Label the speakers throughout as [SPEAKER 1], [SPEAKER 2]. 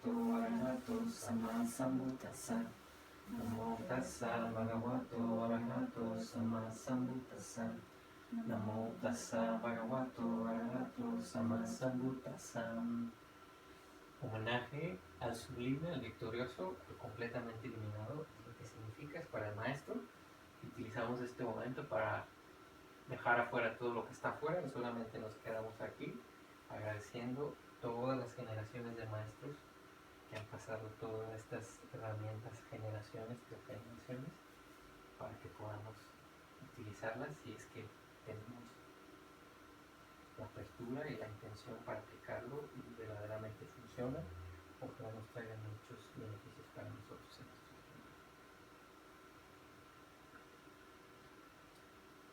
[SPEAKER 1] bhagavato arahato sama sambuddhassa. Namo tassa bhagavato arahato sama sambuddhassa. Namo tassa bhagavato arahato sama sambuddhassa. Homenaje al sublime, al victorioso, al completamente iluminado, lo que significa es para el maestro. Utilizamos este momento para dejar afuera todo lo que está afuera y solamente nos quedamos aquí agradeciendo todas las generaciones de maestros que han pasado todas estas herramientas, generaciones para que podamos utilizarlas si es que tenemos la apertura y la intención para aplicarlo y verdaderamente funciona, ojalá nos traigan muchos beneficios para nosotros en nuestros tiempos.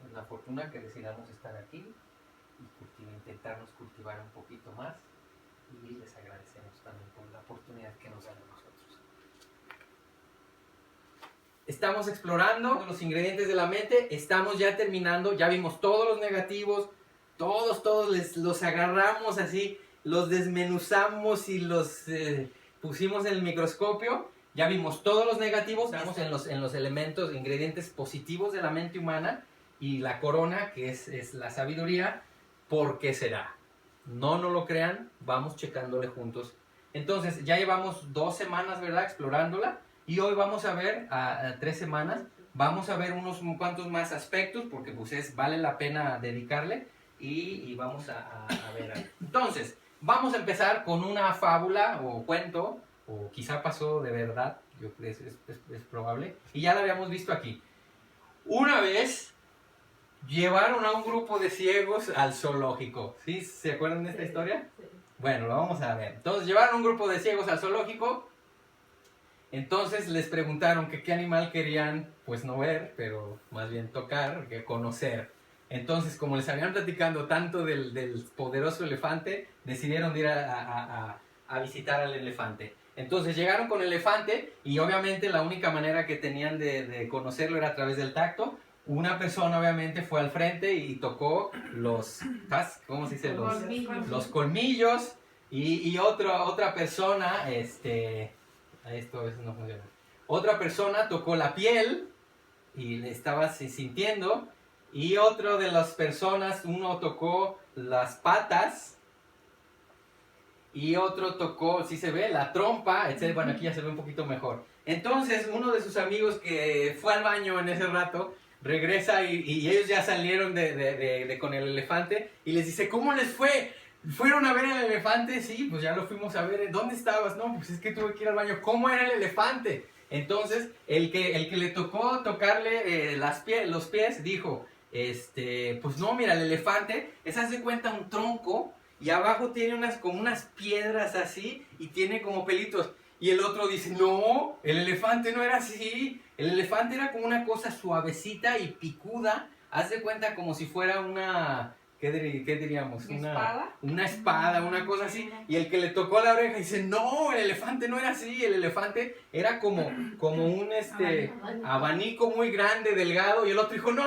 [SPEAKER 1] Es la fortuna que decidamos estar aquí y intentarnos cultivar un poquito más, y les agradecemos también por la oportunidad que nos dan a nosotros. Estamos explorando los ingredientes de la mente, estamos ya terminando, ya vimos todos los negativos, todos los agarramos así, los desmenuzamos y los pusimos en el microscopio, ya vimos todos los negativos, estamos en los elementos, ingredientes positivos de la mente humana, y la corona, que es la sabiduría. ¿Por qué será? No lo crean, vamos checándole juntos. Entonces, ya llevamos 2 semanas, ¿verdad?, explorándola, y hoy vamos a ver, a 3 semanas, vamos a ver unos cuantos más aspectos, porque pues vale la pena dedicarle, y vamos a ver. Entonces, vamos a empezar con una fábula o cuento, o quizá pasó de verdad, yo creo es probable, y ya la habíamos visto aquí. Una vez llevaron a un grupo de ciegos al zoológico. ¿Sí? ¿Se acuerdan de esta historia?
[SPEAKER 2] Sí.
[SPEAKER 1] Bueno, lo vamos a ver. Entonces llevaron un grupo de ciegos al zoológico. Entonces les preguntaron que qué animal querían, pues no ver, pero más bien tocar, que conocer. Entonces, como les habían platicado tanto del poderoso elefante, decidieron ir a visitar al elefante. Entonces llegaron con el elefante, y obviamente la única manera que tenían de conocerlo era a través del tacto. Una persona obviamente fue al frente y tocó ¿cómo se dice? Los colmillos, y otra persona, esto no funciona. Otra persona tocó la piel y le estaba sintiendo, y otro de las personas, uno tocó las patas, y otro tocó, si se ve, la trompa, etc. Bueno, aquí ya se ve un poquito mejor. Entonces, uno de sus amigos que fue al baño en ese rato, regresa y ellos ya salieron con el elefante, y les dice, ¿cómo les fue? ¿Fueron a ver al elefante? Sí, pues ya lo fuimos a ver. ¿Dónde estabas? No, pues es que tuve que ir al baño. ¿Cómo era el elefante? Entonces, el que le tocó tocarle los pies, dijo, pues no, mira, el elefante, haz de cuenta un tronco, y abajo tiene como unas piedras así, y tiene como pelitos. Y el otro dice, no, el elefante no era así. El elefante era como una cosa suavecita y picuda. Haz de cuenta como si fuera una, ¿qué diríamos? Una espada, una cosa así. Y el que le tocó la oreja dice, no, el elefante no era así. El elefante era como un abanico muy grande, delgado. Y el otro dijo, no,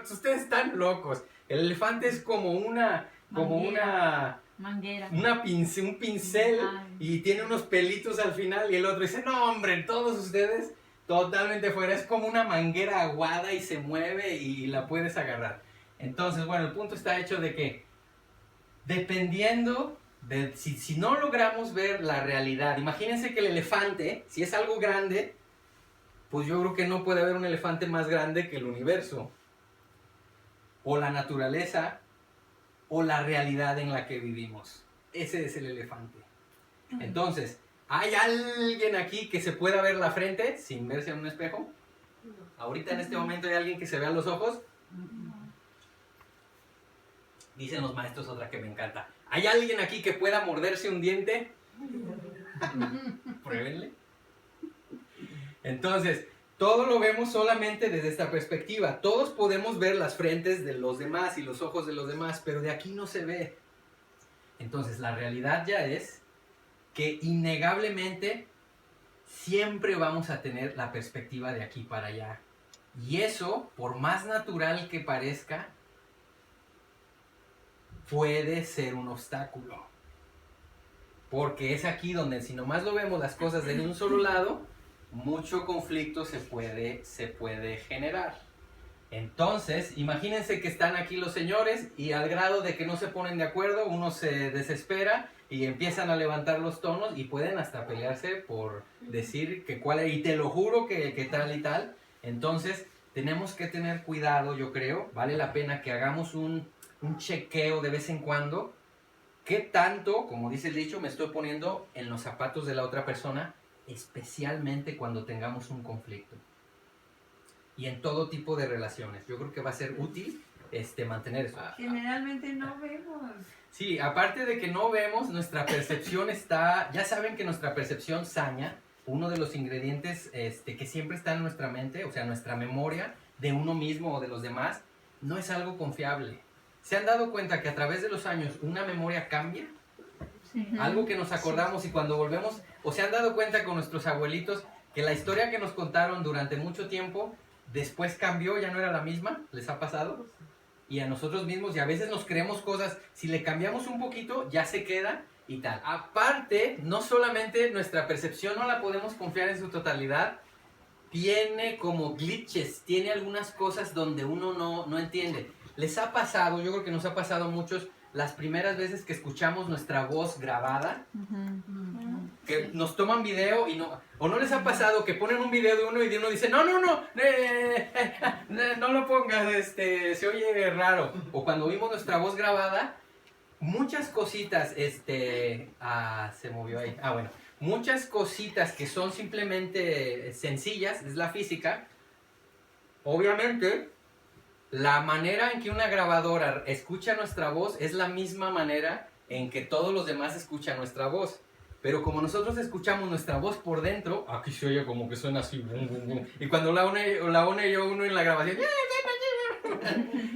[SPEAKER 1] ustedes están locos. El elefante es como una
[SPEAKER 2] manguera.
[SPEAKER 1] Un pincel, y tiene unos pelitos al final, y el otro dice, no hombre, todos ustedes totalmente fuera, es como una manguera aguada y se mueve y la puedes agarrar. Entonces, bueno, el punto está hecho de que dependiendo de si no logramos ver la realidad, imagínense que el elefante, si es algo grande, pues yo creo que no puede haber un elefante más grande que el universo, o la naturaleza, o la realidad en la que vivimos. Ese es el elefante. Entonces, ¿hay alguien aquí que se pueda ver la frente sin verse en un espejo? Ahorita en este momento hay alguien que se vea los ojos. Dicen los maestros otra que me encanta. ¿Hay alguien aquí que pueda morderse un diente? Pruébenle. Entonces, todo lo vemos solamente desde esta perspectiva. Todos podemos ver las frentes de los demás y los ojos de los demás, pero de aquí no se ve. Entonces, la realidad ya es que innegablemente siempre vamos a tener la perspectiva de aquí para allá. Y eso, por más natural que parezca, puede ser un obstáculo. porque es aquí donde si nomás lo vemos las cosas de un solo lado, mucho conflicto se puede generar. Entonces, imagínense que están aquí los señores y al grado de que no se ponen de acuerdo, uno se desespera y empiezan a levantar los tonos y pueden hasta pelearse por decir que cuál es, y te lo juro que tal y tal. Entonces, tenemos que tener cuidado, yo creo, vale la pena que hagamos un chequeo de vez en cuando. ¿Qué tanto, como dice el dicho, me estoy poniendo en los zapatos de la otra persona, especialmente cuando tengamos un conflicto? Y en todo tipo de relaciones. Yo creo que va a ser útil mantener eso.
[SPEAKER 2] Generalmente no vemos.
[SPEAKER 1] Sí, aparte de que no vemos, nuestra percepción está... Ya saben que nuestra percepción saña, uno de los ingredientes que siempre está en nuestra mente, o sea, nuestra memoria de uno mismo o de los demás, no es algo confiable. ¿Se han dado cuenta que a través de los años una memoria cambia? Sí. Algo que nos acordamos y cuando volvemos... ¿O se han dado cuenta con nuestros abuelitos que la historia que nos contaron durante mucho tiempo después cambió, ya no era la misma? ¿Les ha pasado? Y a nosotros mismos, y a veces nos creemos cosas, si le cambiamos un poquito, ya se queda y tal. Aparte, no solamente nuestra percepción no la podemos confiar en su totalidad, tiene como glitches, tiene algunas cosas donde uno no entiende. Les ha pasado, yo creo que nos ha pasado a muchos, las primeras veces que escuchamos nuestra voz grabada, que nos toman video y no... ¿O no les ha pasado que ponen un video de uno y de uno dice, no lo pongas, se oye raro? O cuando oímos nuestra voz grabada, muchas cositas, se movió ahí, bueno, muchas cositas que son simplemente sencillas, es la física, obviamente... La manera en que una grabadora escucha nuestra voz es la misma manera en que todos los demás escuchan nuestra voz. Pero como nosotros escuchamos nuestra voz por dentro, aquí se oye como que suena así. Bum, bum, bum. Y cuando la une yo uno en la grabación.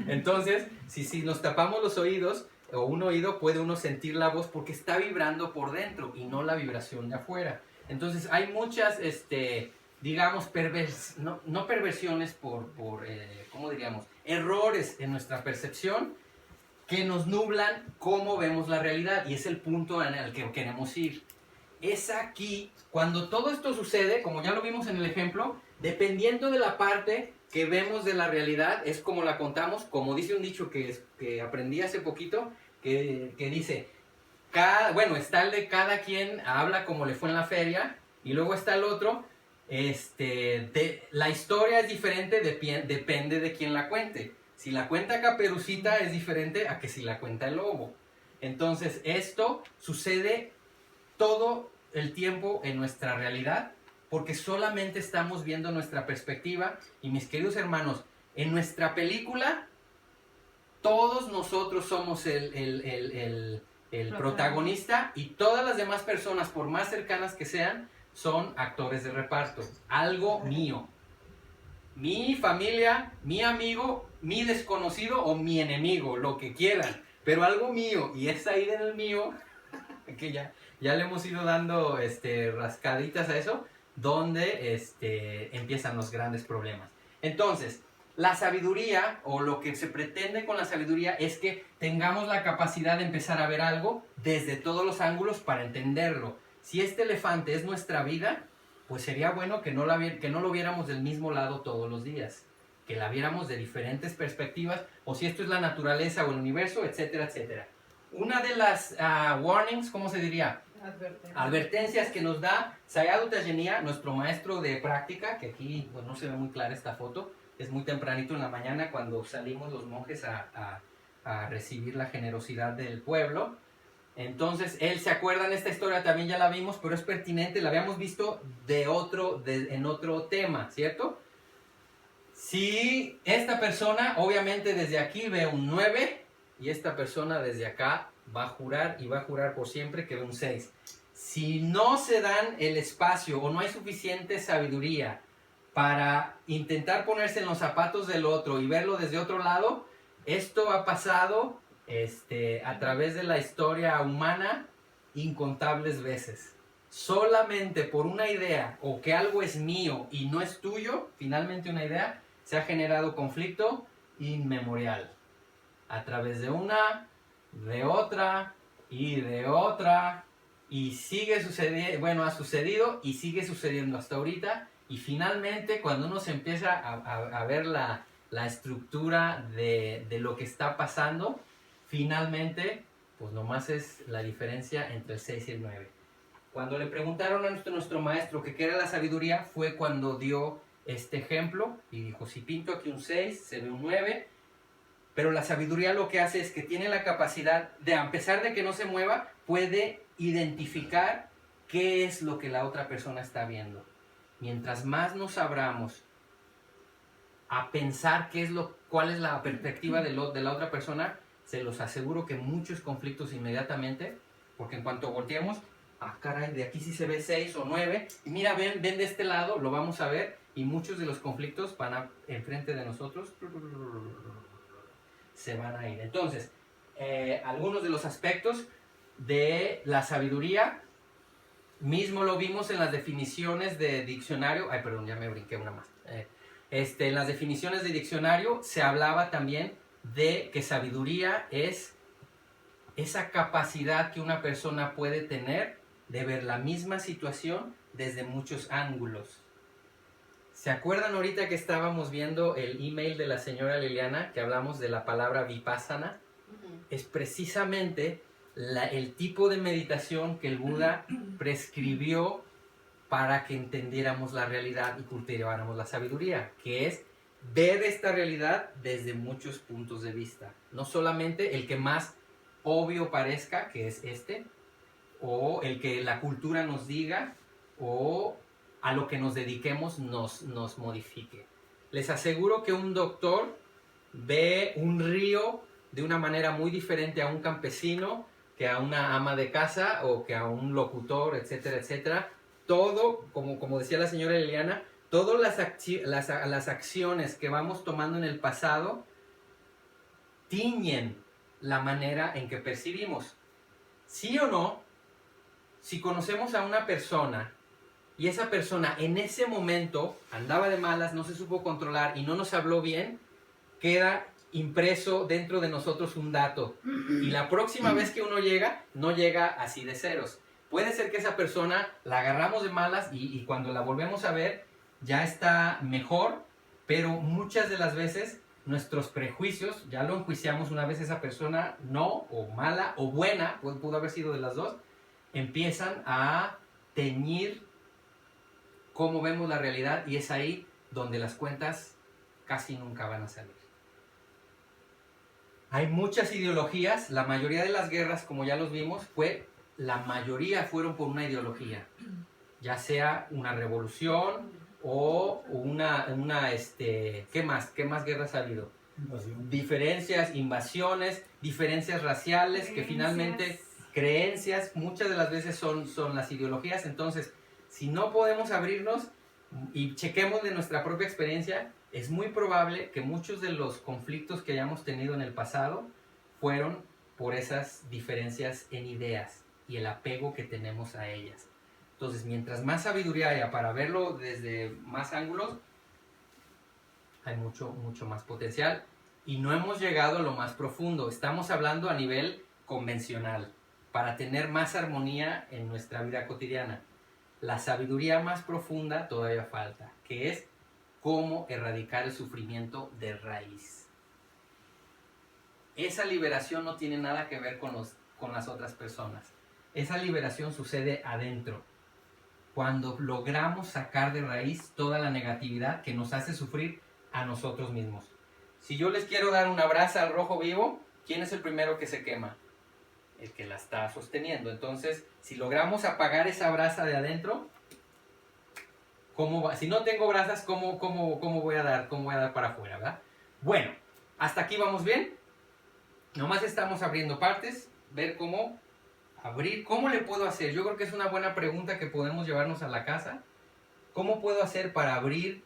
[SPEAKER 1] Entonces, si nos tapamos los oídos o un oído, puede uno sentir la voz porque está vibrando por dentro y no la vibración de afuera. Entonces, hay muchas, digamos, no perversiones ¿cómo diríamos? Errores en nuestra percepción que nos nublan cómo vemos la realidad, y es el punto en el que queremos ir. Es aquí, cuando todo esto sucede, como ya lo vimos en el ejemplo, dependiendo de la parte que vemos de la realidad, es como la contamos, como dice un dicho que aprendí hace poquito, que dice, está el de cada quien habla como le fue en la feria, y luego está el otro, la historia es diferente, depende de quién la cuente. Si la cuenta Caperucita es diferente a que si la cuenta el lobo. Entonces esto sucede todo el tiempo en nuestra realidad porque solamente estamos viendo nuestra perspectiva. Y mis queridos hermanos, en nuestra película todos nosotros somos el protagonista, y todas las demás personas, por más cercanas que sean, son actores de reparto. Algo mío. Mi familia, mi amigo, mi desconocido o mi enemigo, lo que quieran. Pero algo mío. Y es ahí en el mío, que ya le hemos ido dando rascaditas a eso, donde empiezan los grandes problemas. Entonces, la sabiduría, o lo que se pretende con la sabiduría, es que tengamos la capacidad de empezar a ver algo desde todos los ángulos para entenderlo. Si este elefante es nuestra vida, pues sería bueno que no lo viéramos del mismo lado todos los días, que la viéramos de diferentes perspectivas, o si esto es la naturaleza o el universo, etcétera, etcétera. Una de las warnings, ¿cómo se diría? Advertencias que nos da Sayadaw Tejaniya, nuestro maestro de práctica, que aquí pues, no se ve muy clara esta foto, es muy tempranito en la mañana cuando salimos los monjes a recibir la generosidad del pueblo. Entonces, él se acuerda en esta historia, también ya la vimos, pero es pertinente, la habíamos visto en otro tema, ¿cierto? Si esta persona, obviamente desde aquí ve un 9, y esta persona desde acá va a jurar, y va a jurar por siempre, que ve un 6. Si no se dan el espacio, o no hay suficiente sabiduría para intentar ponerse en los zapatos del otro y verlo desde otro lado, esto ha pasado a través de la historia humana incontables veces. Solamente por una idea o que algo es mío y no es tuyo, finalmente una idea, se ha generado conflicto inmemorial. A través de una, de otra y de otra y sigue sucediendo, bueno, ha sucedido y sigue sucediendo hasta ahorita. Y finalmente, cuando uno se empieza a ver la estructura de lo que está pasando, finalmente, pues nomás es la diferencia entre el 6 y el 9. Cuando le preguntaron a nuestro maestro que qué era la sabiduría, fue cuando dio este ejemplo y dijo, si pinto aquí un 6, se ve un 9, pero la sabiduría lo que hace es que tiene la capacidad de, a pesar de que no se mueva, puede identificar qué es lo que la otra persona está viendo. Mientras más nos abramos a pensar cuál es la perspectiva de la otra persona, se los aseguro que muchos conflictos inmediatamente, porque en cuanto volteemos, caray, de aquí sí se ve 6 o 9, y mira, ven de este lado, lo vamos a ver, y muchos de los conflictos van enfrente de nosotros, se van a ir. Entonces, algunos de los aspectos de la sabiduría, mismo lo vimos en las definiciones de diccionario, perdón, ya me brinqué una más. En las definiciones de diccionario se hablaba también de que sabiduría es esa capacidad que una persona puede tener de ver la misma situación desde muchos ángulos. ¿Se acuerdan ahorita que estábamos viendo el email de la señora Liliana, que hablamos de la palabra vipassana? Es precisamente el tipo de meditación que el Buda prescribió para que entendiéramos la realidad y cultiváramos la sabiduría, que es ver esta realidad desde muchos puntos de vista. No solamente el que más obvio parezca, que es o el que la cultura nos diga, o a lo que nos dediquemos nos modifique. Les aseguro que un doctor ve un río de una manera muy diferente a un campesino, que a una ama de casa o que a un locutor, etcétera, etcétera. Todo, como decía la señora Liliana, todas las acciones que vamos tomando en el pasado tiñen la manera en que percibimos. ¿Sí o no? Si conocemos a una persona y esa persona en ese momento andaba de malas, no se supo controlar y no nos habló bien, queda impreso dentro de nosotros un dato. Y la próxima vez que uno llega, no llega así de ceros. Puede ser que esa persona la agarramos de malas y cuando la volvemos a ver ya está mejor, pero muchas de las veces nuestros prejuicios, ya lo enjuiciamos una vez esa persona, no, o mala, o buena, pudo haber sido de las dos, empiezan a teñir cómo vemos la realidad y es ahí donde las cuentas casi nunca van a salir. Hay muchas ideologías, la mayoría de las guerras, como ya los vimos, la mayoría fueron por una ideología, ya sea una revolución o ¿qué más? ¿Qué más guerras ha habido?
[SPEAKER 3] Invasión.
[SPEAKER 1] Invasiones, diferencias raciales, que finalmente, creencias, muchas de las veces son las ideologías. Entonces, si no podemos abrirnos y chequemos de nuestra propia experiencia, es muy probable que muchos de los conflictos que hayamos tenido en el pasado fueron por esas diferencias en ideas y el apego que tenemos a ellas. Entonces, mientras más sabiduría haya para verlo desde más ángulos, hay mucho más potencial. Y no hemos llegado a lo más profundo. Estamos hablando a nivel convencional, para tener más armonía en nuestra vida cotidiana. La sabiduría más profunda todavía falta, que es cómo erradicar el sufrimiento de raíz. Esa liberación no tiene nada que ver con las otras personas. Esa liberación sucede adentro, cuando logramos sacar de raíz toda la negatividad que nos hace sufrir a nosotros mismos. Si yo les quiero dar una brasa al rojo vivo, ¿quién es el primero que se quema? El que la está sosteniendo. Entonces, si logramos apagar esa brasa de adentro, ¿cómo va? Si no tengo brasas, ¿cómo voy a dar? ¿Cómo voy a dar para afuera, verdad? Bueno, hasta aquí vamos bien. Nomás estamos abriendo partes, ver cómo abrir, ¿cómo le puedo hacer? Yo creo que es una buena pregunta que podemos llevarnos a la casa. ¿Cómo puedo hacer para abrir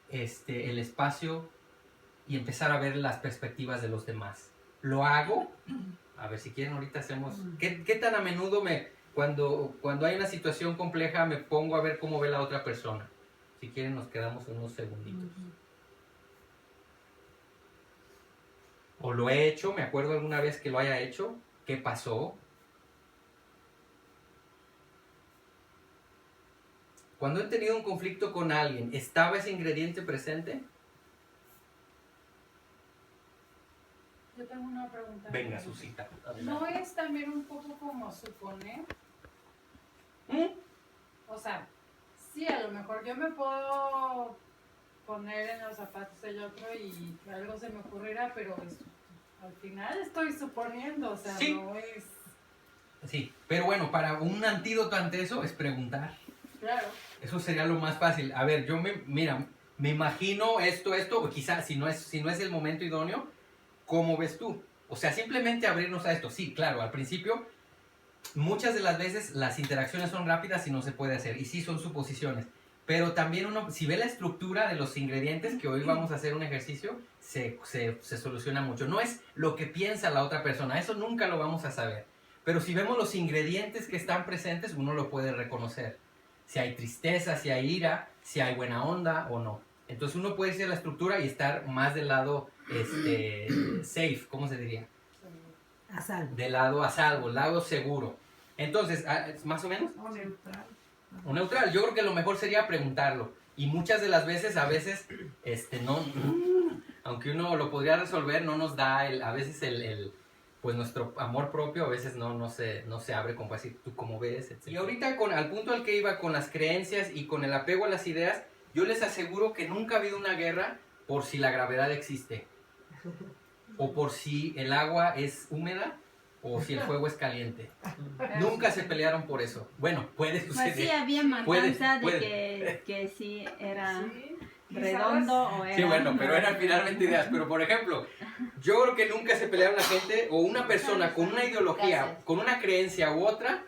[SPEAKER 1] el espacio y empezar a ver las perspectivas de los demás? ¿Lo hago? A ver, si quieren ahorita hacemos... ¿Qué tan a menudo cuando hay una situación compleja me pongo a ver cómo ve la otra persona? Si quieren nos quedamos unos segunditos. O lo he hecho, me acuerdo alguna vez que lo haya hecho. ¿Qué pasó? cuando han tenido un conflicto con alguien, ¿estaba ese ingrediente presente?
[SPEAKER 3] Yo tengo una pregunta.
[SPEAKER 1] Venga, Susita.
[SPEAKER 3] ¿No es también un poco como suponer? O sea, sí, a lo mejor yo me puedo poner en los zapatos del otro y algo se me ocurrirá, pero al final estoy suponiendo, o sea,
[SPEAKER 1] Sí.
[SPEAKER 3] no es...
[SPEAKER 1] Sí, pero bueno, para un antídoto ante eso es preguntar.
[SPEAKER 3] Claro.
[SPEAKER 1] Eso sería lo más fácil. A ver, mira, me imagino esto, o quizás si no es el momento idóneo, ¿cómo ves tú? O sea, simplemente abrirnos a esto. Sí, claro, al principio, muchas de las veces las interacciones son rápidas y no se puede hacer. Y sí, son suposiciones. Pero también uno, si ve la estructura de los ingredientes, que hoy vamos a hacer un ejercicio, se soluciona mucho. No es lo que piensa la otra persona, eso nunca lo vamos a saber. Pero si vemos los ingredientes que están presentes, uno lo puede reconocer. Si hay tristeza, si hay ira, si hay buena onda o no. Entonces uno puede irse a la estructura y estar más del lado safe, ¿cómo se diría?
[SPEAKER 4] A salvo.
[SPEAKER 1] Del lado a salvo, lado seguro. Entonces, más o menos.
[SPEAKER 2] O neutral.
[SPEAKER 1] O neutral, yo creo que lo mejor sería preguntarlo. Y muchas de las veces, no, aunque uno lo podría resolver, no nos da a veces pues nuestro amor propio a veces no se abre como para decir, tú cómo ves, etc. Y ahorita al punto al que iba con las creencias y con el apego a las ideas, yo les aseguro que nunca ha habido una guerra por si la gravedad existe. O por si el agua es húmeda o si el fuego es caliente. Nunca se pelearon por eso. Bueno, puede suceder.
[SPEAKER 5] Pues sí, había matanza de que sí era
[SPEAKER 2] Sí,
[SPEAKER 5] redondo o era...
[SPEAKER 1] Sí, bueno, pero eran finalmente ideas. Pero, por ejemplo, yo creo que nunca se pelearon la gente o una persona con una ideología, con una creencia u otra.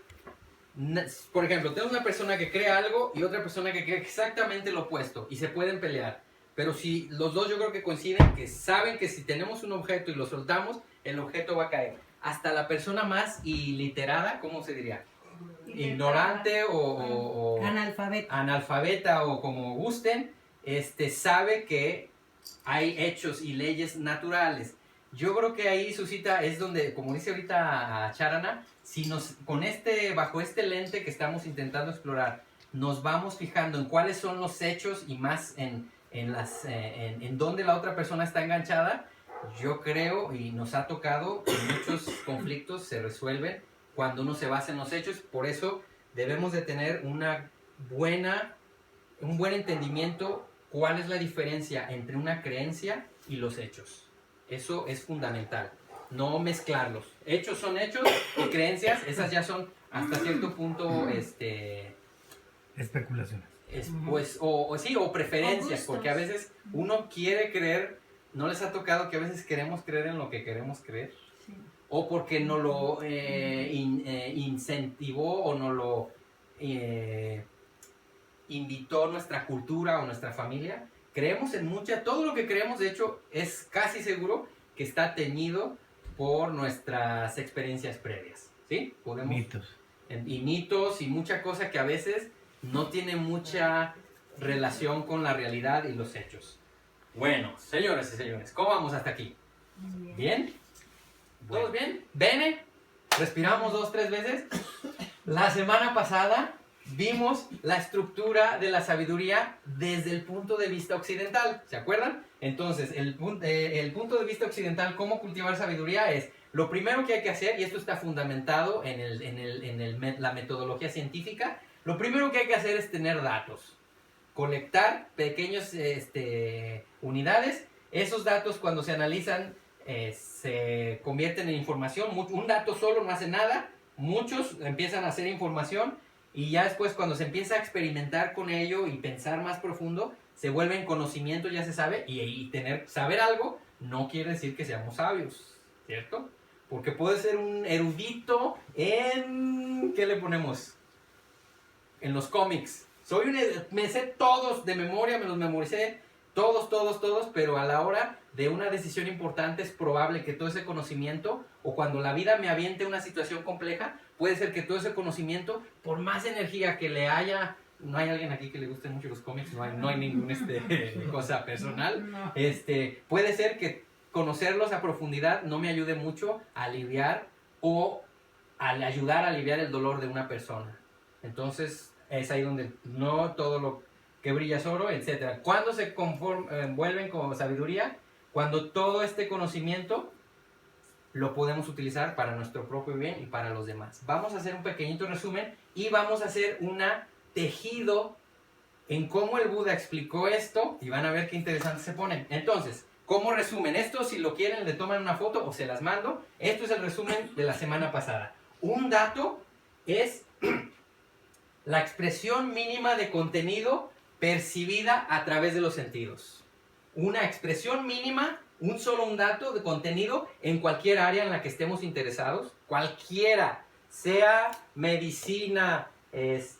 [SPEAKER 1] Por ejemplo, tenemos una persona que cree algo y otra persona que cree exactamente lo opuesto y se pueden pelear. Pero si los dos yo creo que coinciden, que saben que si tenemos un objeto y lo soltamos, el objeto va a caer. Hasta la persona más iliterada, ¿cómo se diría? Ignorante o analfabeta o como gusten, sabe que hay hechos y leyes naturales. Yo creo que ahí, Susita, es donde, como dice ahorita Charana, si bajo este lente que estamos intentando explorar, nos vamos fijando en cuáles son los hechos y más en dónde la otra persona está enganchada, yo creo y nos ha tocado que muchos conflictos se resuelven cuando uno se basa en los hechos. Por eso debemos de tener un buen entendimiento cuál es la diferencia entre una creencia y los hechos. Eso es fundamental. No mezclarlos. Hechos son hechos y creencias, esas ya son hasta cierto punto
[SPEAKER 4] Especulaciones.
[SPEAKER 1] pues, o preferencias, porque a veces uno quiere creer, no les ha tocado que a veces queremos creer en lo que queremos creer,
[SPEAKER 5] Sí.
[SPEAKER 1] o porque no lo incentivó o no lo invitó nuestra cultura o nuestra familia. Creemos en todo lo que creemos, de hecho, es casi seguro que está teñido por nuestras experiencias previas, ¿sí?
[SPEAKER 4] Mitos.
[SPEAKER 1] Y mitos y mucha cosa que a veces no tiene mucha relación con la realidad y los hechos. Bueno, señoras y señores, ¿cómo vamos hasta aquí? ¿Bien? ¿Todos bien? ¿Bene? Respiramos 2-3 veces. La semana pasada vimos la estructura de la sabiduría desde el punto de vista occidental. ¿Se acuerdan? Entonces, el punto de vista occidental, cómo cultivar sabiduría es lo primero que hay que hacer, y esto está fundamentado en la metodología científica. Lo primero que hay que hacer es tener datos, colectar pequeñas unidades. Esos datos, cuando se analizan, se convierten en información. Un dato solo no hace nada, muchos empiezan a hacer información, y ya después, cuando se empieza a experimentar con ello y pensar más profundo, se vuelve en conocimiento, ya se sabe. Y saber algo no quiere decir que seamos sabios, ¿cierto? Porque puede ser un erudito en... ¿qué le ponemos? En los cómics. Me sé todos de memoria, me los memoricé, todos, pero a la hora de una decisión importante es probable que todo ese conocimiento, o cuando la vida me aviente una situación compleja, puede ser que todo ese conocimiento, por más energía que le haya, no hay alguien aquí que le gusten mucho los cómics, no hay ninguna cosa personal,
[SPEAKER 2] No.
[SPEAKER 1] Puede ser que conocerlos a profundidad no me ayude mucho a aliviar o a ayudar a aliviar el dolor de una persona. Entonces, es ahí donde no todo lo que brilla es oro, etc. ¿Cuándo se envuelven con sabiduría? Cuando todo este conocimiento lo podemos utilizar para nuestro propio bien y para los demás. Vamos a hacer un pequeñito resumen y vamos a hacer una tejido en cómo el Buda explicó esto y van a ver qué interesante se pone. Entonces, ¿cómo resumen esto? Si lo quieren, le toman una foto o se las mando. Esto es el resumen de la semana pasada. Un dato es la expresión mínima de contenido percibida a través de los sentidos. Una expresión mínima, un dato de contenido en cualquier área en la que estemos interesados, cualquiera, sea medicina,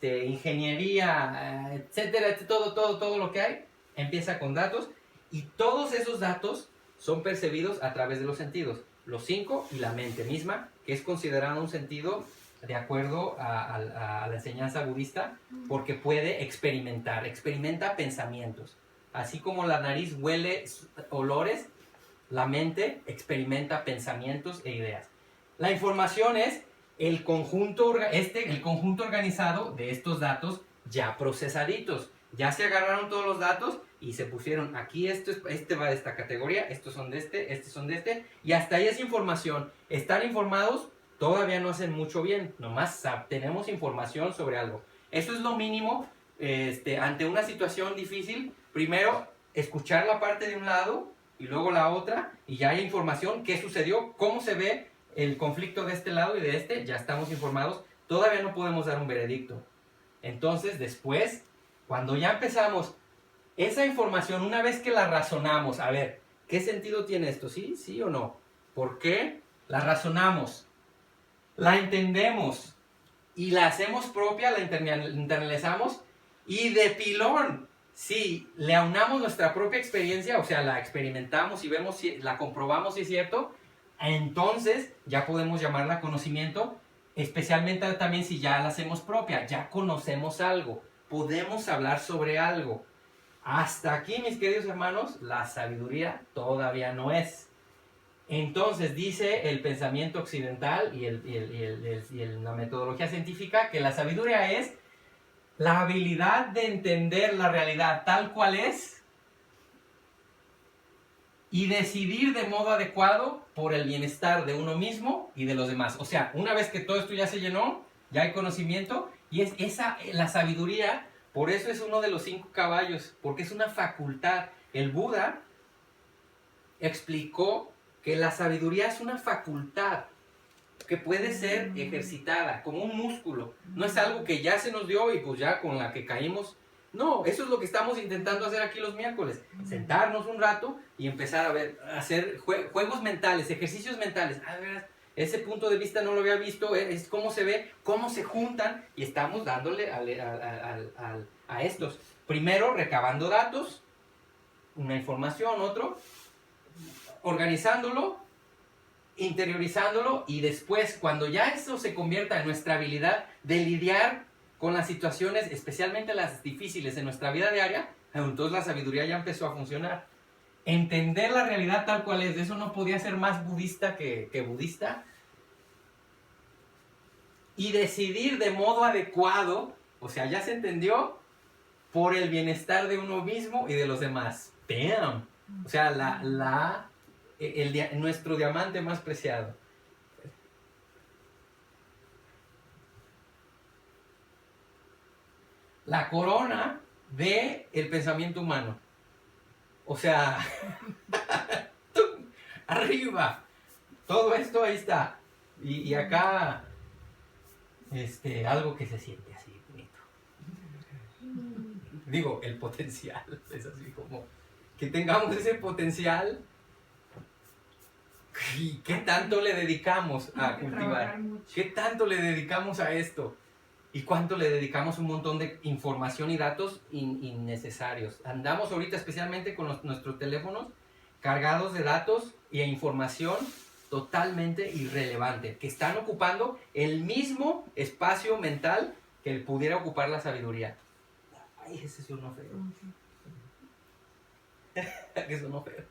[SPEAKER 1] ingeniería, etcétera, todo lo que hay, empieza con datos y todos esos datos son percibidos a través de los sentidos, los 5 y la mente misma, que es considerado un sentido de acuerdo a la enseñanza budista, porque puede experimenta pensamientos. Así como la nariz huele olores, la mente experimenta pensamientos e ideas. La información es el conjunto organizado de estos datos ya procesaditos. Ya se agarraron todos los datos y se pusieron aquí, este va de esta categoría, estos son de estos son de este, y hasta ahí es información. Estar informados todavía no hacen mucho bien, nomás tenemos información sobre algo. Eso es lo mínimo ante una situación difícil. Primero, escuchar la parte de un lado y luego la otra, y ya hay información, qué sucedió, cómo se ve el conflicto de este lado y de este, ya estamos informados. Todavía no podemos dar un veredicto. Entonces, después, cuando ya empezamos, esa información, una vez que la razonamos, a ver, ¿qué sentido tiene esto? ¿Sí? ¿Sí o no? ¿Por qué? La razonamos, la entendemos y la hacemos propia, la internalizamos y de pilón, si le aunamos nuestra propia experiencia, o sea, la experimentamos y vemos, la comprobamos si es cierto, entonces ya podemos llamarla conocimiento, especialmente también si ya la hacemos propia, ya conocemos algo, podemos hablar sobre algo. Hasta aquí, mis queridos hermanos, la sabiduría todavía no es. Entonces dice el pensamiento occidental y la metodología científica que la sabiduría es la habilidad de entender la realidad tal cual es y decidir de modo adecuado por el bienestar de uno mismo y de los demás. O sea, una vez que todo esto ya se llenó, ya hay conocimiento, y es la sabiduría, por eso es uno de los 5 caballos, porque es una facultad. El Buda explicó que la sabiduría es una facultad que puede ser ejercitada como un músculo. No es algo que ya se nos dio y pues ya con la que caímos. No, eso es lo que estamos intentando hacer aquí los miércoles. Sentarnos un rato y empezar a hacer juegos mentales, ejercicios mentales. A ver, ese punto de vista no lo había visto, es cómo se ve, cómo se juntan, y estamos dándole a estos. Primero recabando datos, una información, otro, organizándolo, interiorizando, y después, cuando ya eso se convierta en nuestra habilidad de lidiar con las situaciones, especialmente las difíciles en nuestra vida diaria, entonces la sabiduría ya empezó a funcionar. Entender la realidad tal cual es, eso no podía ser más budista que budista. Y decidir de modo adecuado, o sea, ya se entendió, por el bienestar de uno mismo y de los demás. ¡Bam! O sea, nuestro diamante más preciado. La corona del pensamiento humano. O sea, ¡tum! Arriba. Todo esto ahí está. Y acá, algo que se siente así bonito. Digo, el potencial. Es así como que tengamos ese potencial. ¿Y qué tanto le dedicamos a cultivar? ¿Qué tanto le dedicamos a esto? ¿Y cuánto le dedicamos un montón de información y datos innecesarios? Andamos ahorita especialmente con nuestros teléfonos cargados de datos y información totalmente irrelevante, que están ocupando el mismo espacio mental que pudiera ocupar la sabiduría. Ay, ese sonó feo. Que sonó feo.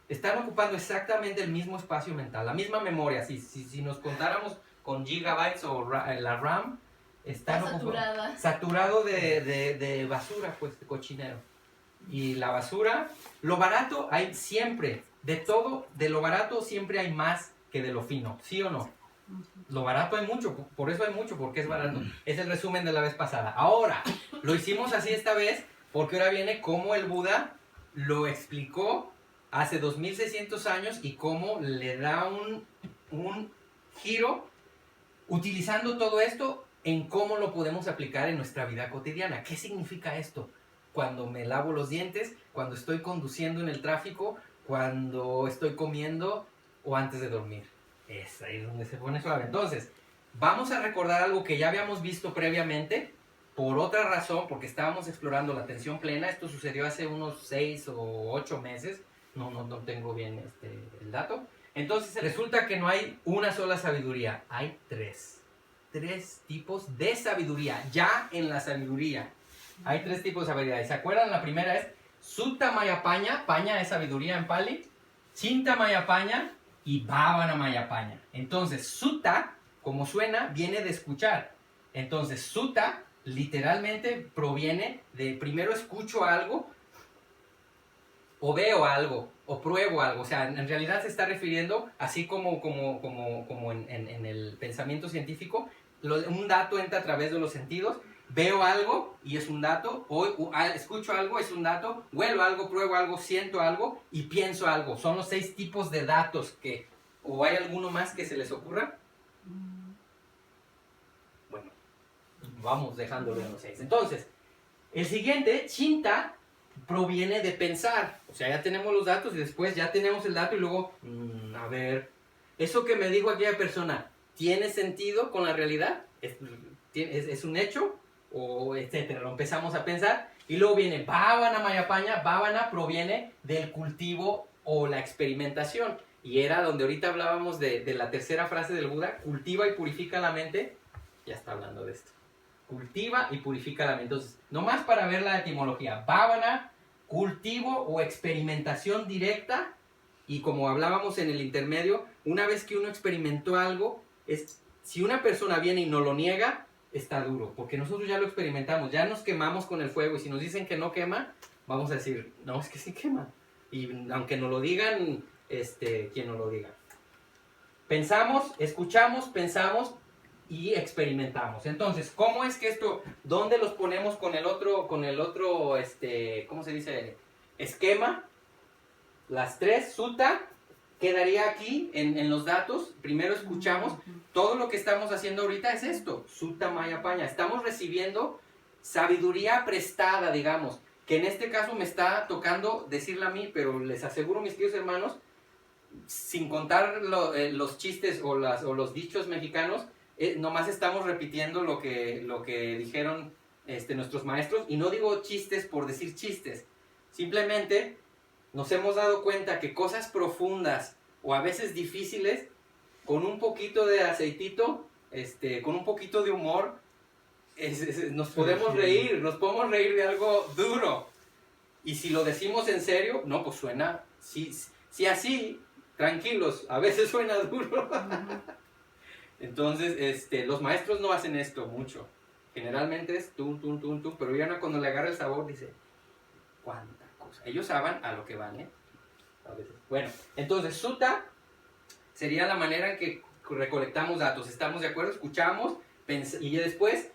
[SPEAKER 1] Están ocupando exactamente el mismo espacio mental, la misma memoria. Si nos contáramos con gigabytes o la RAM, está
[SPEAKER 5] saturada.
[SPEAKER 1] saturado de basura, pues, de cochinero. Y la basura, lo barato hay siempre, de todo, de lo barato siempre hay más que de lo fino, ¿sí o no? Lo barato hay mucho, por eso hay mucho, porque es barato. Es el resumen de la vez pasada. Ahora, lo hicimos así esta vez, porque ahora viene cómo el Buda lo explicó hace 2600 años y cómo le da un giro utilizando todo esto en cómo lo podemos aplicar en nuestra vida cotidiana. ¿Qué significa esto? Cuando me lavo los dientes, cuando estoy conduciendo en el tráfico, cuando estoy comiendo o antes de dormir. Es ahí donde se pone suave. Entonces, vamos a recordar algo que ya habíamos visto previamente, por otra razón, porque estábamos explorando la atención plena. Esto sucedió hace unos 6 o 8 meses. No tengo bien el dato. Entonces, resulta que no hay una sola sabiduría, hay tres. 3 tipos de sabiduría, ya en la sabiduría. Hay 3 tipos de sabiduría. ¿Se acuerdan? La primera es Sutta Maya Paña. Paña es sabiduría en Pali. Chinta Maya Paña y Bhavana Maya Paña. Entonces, Sutta, como suena, viene de escuchar. Entonces, Sutta literalmente proviene de primero escucho algo, o veo algo, o pruebo algo. O sea, en realidad se está refiriendo, así como en el pensamiento científico, un dato entra a través de los sentidos. Veo algo y es un dato, o escucho algo, es un dato, huelo algo, pruebo algo, siento algo y pienso algo. Son los 6 tipos de datos que, ¿o hay alguno más que se les ocurra? Bueno, vamos dejándolo en los 6. Entonces, el siguiente, Chinta, proviene de pensar. O sea, ya tenemos los datos y después ya tenemos el dato y luego, a ver, eso que me dijo aquella persona, ¿tiene sentido con la realidad? ¿Es un hecho? O etcétera, lo empezamos a pensar y luego viene Bhavana Maya Paña. Bhavana proviene del cultivo o la experimentación y era donde ahorita hablábamos de la tercera frase del Buda, cultiva y purifica la mente. Ya está hablando de esto, cultiva y purifica la mente. Entonces, nomás para ver la etimología, Bhavana, cultivo o experimentación directa, y como hablábamos en el intermedio, una vez que uno experimentó algo, si una persona viene y no lo niega, está duro, porque nosotros ya lo experimentamos, ya nos quemamos con el fuego, y si nos dicen que no quema, vamos a decir, no, es que sí quema, y aunque nos lo digan, quien nos lo diga. Pensamos, escuchamos, pensamos y experimentamos. Entonces, ¿cómo es que esto, dónde los ponemos con el otro, ¿cómo se dice? Esquema, las 3, Sutta, quedaría aquí en los datos. Primero escuchamos. Todo lo que estamos haciendo ahorita es esto, Sutta Maya Paña. Estamos recibiendo sabiduría prestada, digamos, que en este caso me está tocando decirla a mí, pero les aseguro, mis queridos hermanos, sin contar los chistes o los dichos mexicanos, nomás estamos repitiendo lo que dijeron nuestros maestros. Y no digo chistes por decir chistes, simplemente nos hemos dado cuenta que cosas profundas o a veces difíciles, con un poquito de aceitito, con un poquito de humor, nos podemos reír de algo duro. Y si lo decimos en serio, no, pues suena, si así, tranquilos, a veces suena duro. Entonces, los maestros no hacen esto mucho. Generalmente es tum, pero ya cuando le agarra el sabor dice, cuánta cosa. Ellos saben a lo que van, a veces. Bueno, entonces, Sutta sería la manera en que recolectamos datos. ¿Estamos de acuerdo? Escuchamos, y después,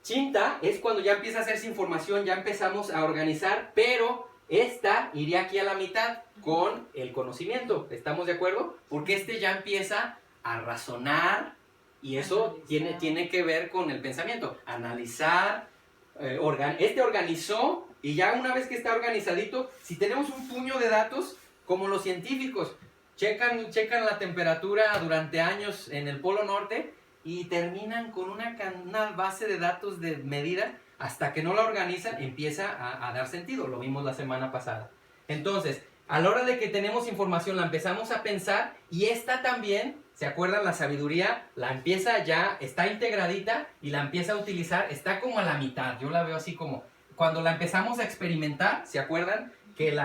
[SPEAKER 1] Chinta es cuando ya empieza a hacerse información, ya empezamos a organizar, pero esta iría aquí a la mitad con el conocimiento. ¿Estamos de acuerdo? Porque ya empieza a razonar, y eso tiene que ver con el pensamiento. Analizar, organizó, y ya una vez que está organizadito, si tenemos un puño de datos, como los científicos, checan la temperatura durante años en el Polo Norte y terminan con una base de datos de medida, hasta que no la organizan, empieza a dar sentido. Lo vimos la semana pasada. Entonces, a la hora de que tenemos información, la empezamos a pensar, y esta también, ¿se acuerdan? La sabiduría la empieza ya, está integradita y la empieza a utilizar, está como a la mitad. Yo la veo así como, cuando la empezamos a experimentar, ¿se acuerdan? Que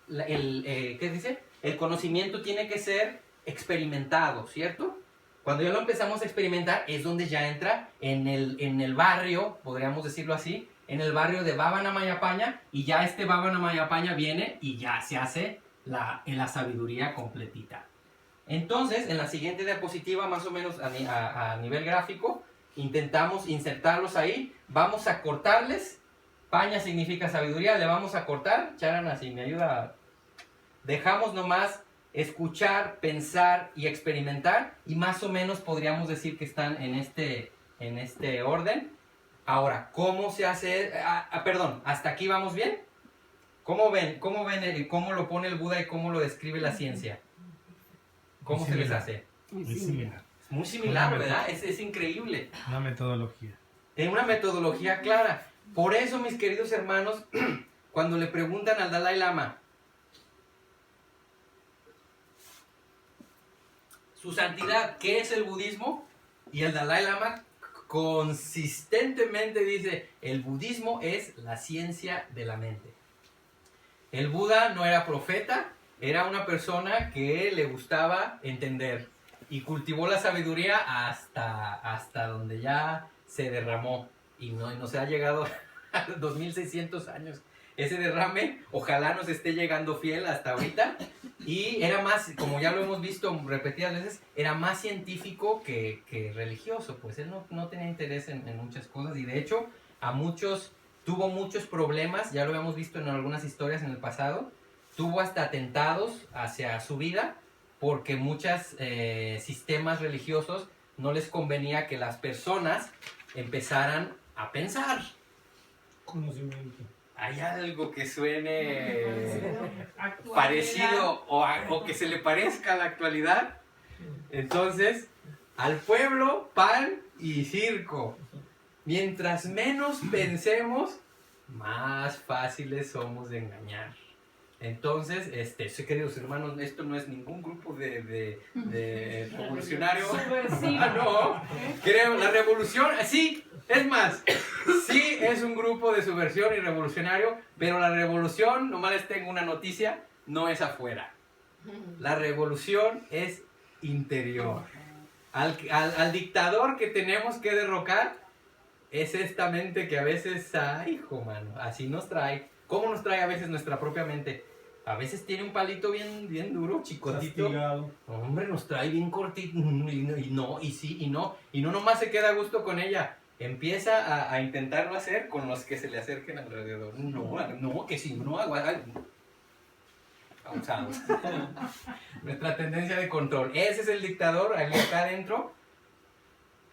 [SPEAKER 1] ¿qué dice? El conocimiento tiene que ser experimentado, ¿cierto? Cuando ya lo empezamos a experimentar es donde ya entra en el barrio, podríamos decirlo así, en el barrio de Bhavana Mayapaña, y ya este Bhavana Mayapaña viene y ya se hace en la sabiduría completita. Entonces, en la siguiente diapositiva, más o menos a nivel gráfico, intentamos insertarlos ahí, vamos a cortarles, paña significa sabiduría, le vamos a cortar, Charana, si me ayuda, dejamos nomás escuchar, pensar y experimentar, y más o menos podríamos decir que están en este orden. Ahora, ¿cómo se hace? Perdón, ¿hasta aquí vamos bien? ¿Cómo ven cómo lo pone el Buda y cómo lo describe la ciencia? ¿Cómo se les hace?
[SPEAKER 4] Muy similar.
[SPEAKER 1] Es muy similar, ¿verdad? Es increíble.
[SPEAKER 4] Una metodología.
[SPEAKER 1] En una metodología clara. Por eso, mis queridos hermanos, cuando le preguntan al Dalai Lama, su santidad, ¿qué es el budismo? Y el Dalai Lama consistentemente dice, el budismo es la ciencia de la mente. El Buda no era profeta, era una persona que le gustaba entender y cultivó la sabiduría hasta donde ya se derramó y no se ha llegado a los 2600 años. Ese derrame, ojalá nos esté llegando fiel hasta ahorita. Y era más, como ya lo hemos visto repetidas veces, era más científico que religioso. Pues él no tenía interés en muchas cosas. Y de hecho, tuvo muchos problemas, ya lo habíamos visto en algunas historias en el pasado. Tuvo hasta atentados hacia su vida, porque muchos sistemas religiosos no les convenía que las personas empezaran a pensar.
[SPEAKER 4] Conocimiento.
[SPEAKER 1] Hay algo que suene parecido o que se le parezca a la actualidad. Entonces, al pueblo, pan y circo. Mientras menos pensemos, más fáciles somos de engañar. Entonces, queridos hermanos, esto no es ningún grupo de revolucionario. No, creo, la revolución, sí, es más, sí es un grupo de subversión y revolucionario, pero la revolución, nomás les tengo una noticia, no es afuera. La revolución es interior. Al dictador que tenemos que derrocar es esta mente que a veces, ay, hijo, mano, así nos trae. ¿Cómo nos trae a veces nuestra propia mente? A veces tiene un palito bien duro, chicotito.
[SPEAKER 4] Castigado.
[SPEAKER 1] Hombre, nos trae bien cortito. Y sí, y no. Y no nomás se queda a gusto con ella. Empieza a intentarlo hacer con los que se le acerquen alrededor. No, que si no hago. Abusados. Nuestra tendencia de control. Ese es el dictador, ahí está adentro.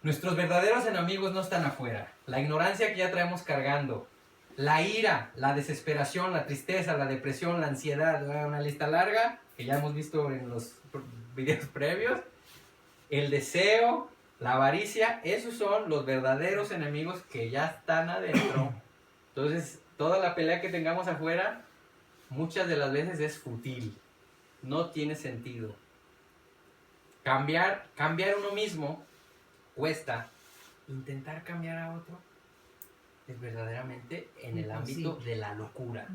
[SPEAKER 1] Nuestros verdaderos enemigos no están afuera. La ignorancia que ya traemos cargando. La ira, la desesperación, la tristeza, la depresión, la ansiedad, una lista larga que ya hemos visto en los videos previos. El deseo, la avaricia, esos son los verdaderos enemigos que ya están adentro. Entonces, toda la pelea que tengamos afuera, muchas de las veces es fútil. No tiene sentido. Cambiar uno mismo cuesta. Intentar cambiar a otro es verdaderamente en el ámbito de la locura.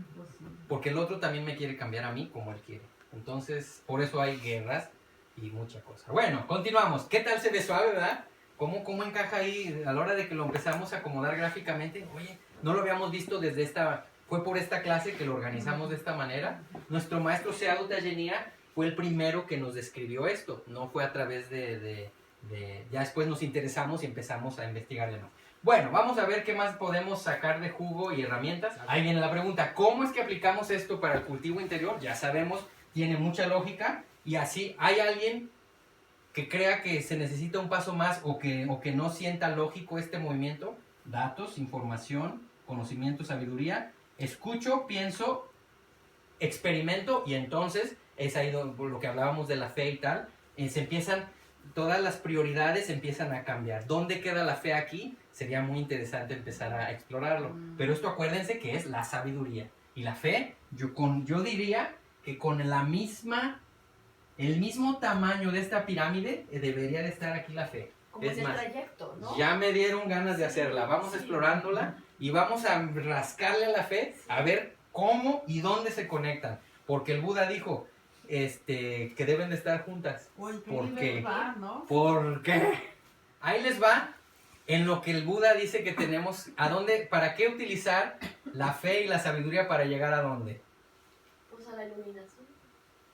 [SPEAKER 1] Porque el otro también me quiere cambiar a mí como él quiere. Entonces, por eso hay guerras y mucha cosa. Bueno, continuamos. ¿Qué tal se ve suave, verdad? ¿Cómo encaja ahí a la hora de que lo empezamos a acomodar gráficamente? Oye, no lo habíamos visto desde esta... Fue por esta clase que lo organizamos de esta manera. Nuestro maestro Seadut Dayenia fue el primero que nos describió esto. No fue a través ya después nos interesamos y empezamos a investigar de más. Bueno, vamos a ver qué más podemos sacar de jugo y herramientas. Ahí viene la pregunta, ¿cómo es que aplicamos esto para el cultivo interior? Ya sabemos, tiene mucha lógica. Y así, ¿hay alguien que crea que se necesita un paso más o que no sienta lógico este movimiento? Datos, información, conocimiento, sabiduría. Escucho, pienso, experimento y entonces es ahí lo que hablábamos de la fe y tal. Todas las prioridades empiezan a cambiar. ¿Dónde queda la fe aquí? Sería muy interesante empezar a explorarlo. Pero esto acuérdense que es la sabiduría. Y la fe, yo diría que con el mismo tamaño de esta pirámide debería de estar aquí la fe.
[SPEAKER 2] Como en el trayecto, ¿no?
[SPEAKER 1] Ya me dieron ganas de hacerla. Vamos explorándola y vamos a rascarle a la fe a ver cómo y dónde se conectan. Porque el Buda dijo, que deben de estar juntas.
[SPEAKER 2] Uy, qué
[SPEAKER 1] ¿Por qué?
[SPEAKER 3] Va, ¿no?
[SPEAKER 1] ¿Por qué? Ahí les va en lo que el Buda dice que tenemos, ¿a dónde, para qué utilizar la fe y la sabiduría para llegar a dónde?
[SPEAKER 6] Pues a la iluminación.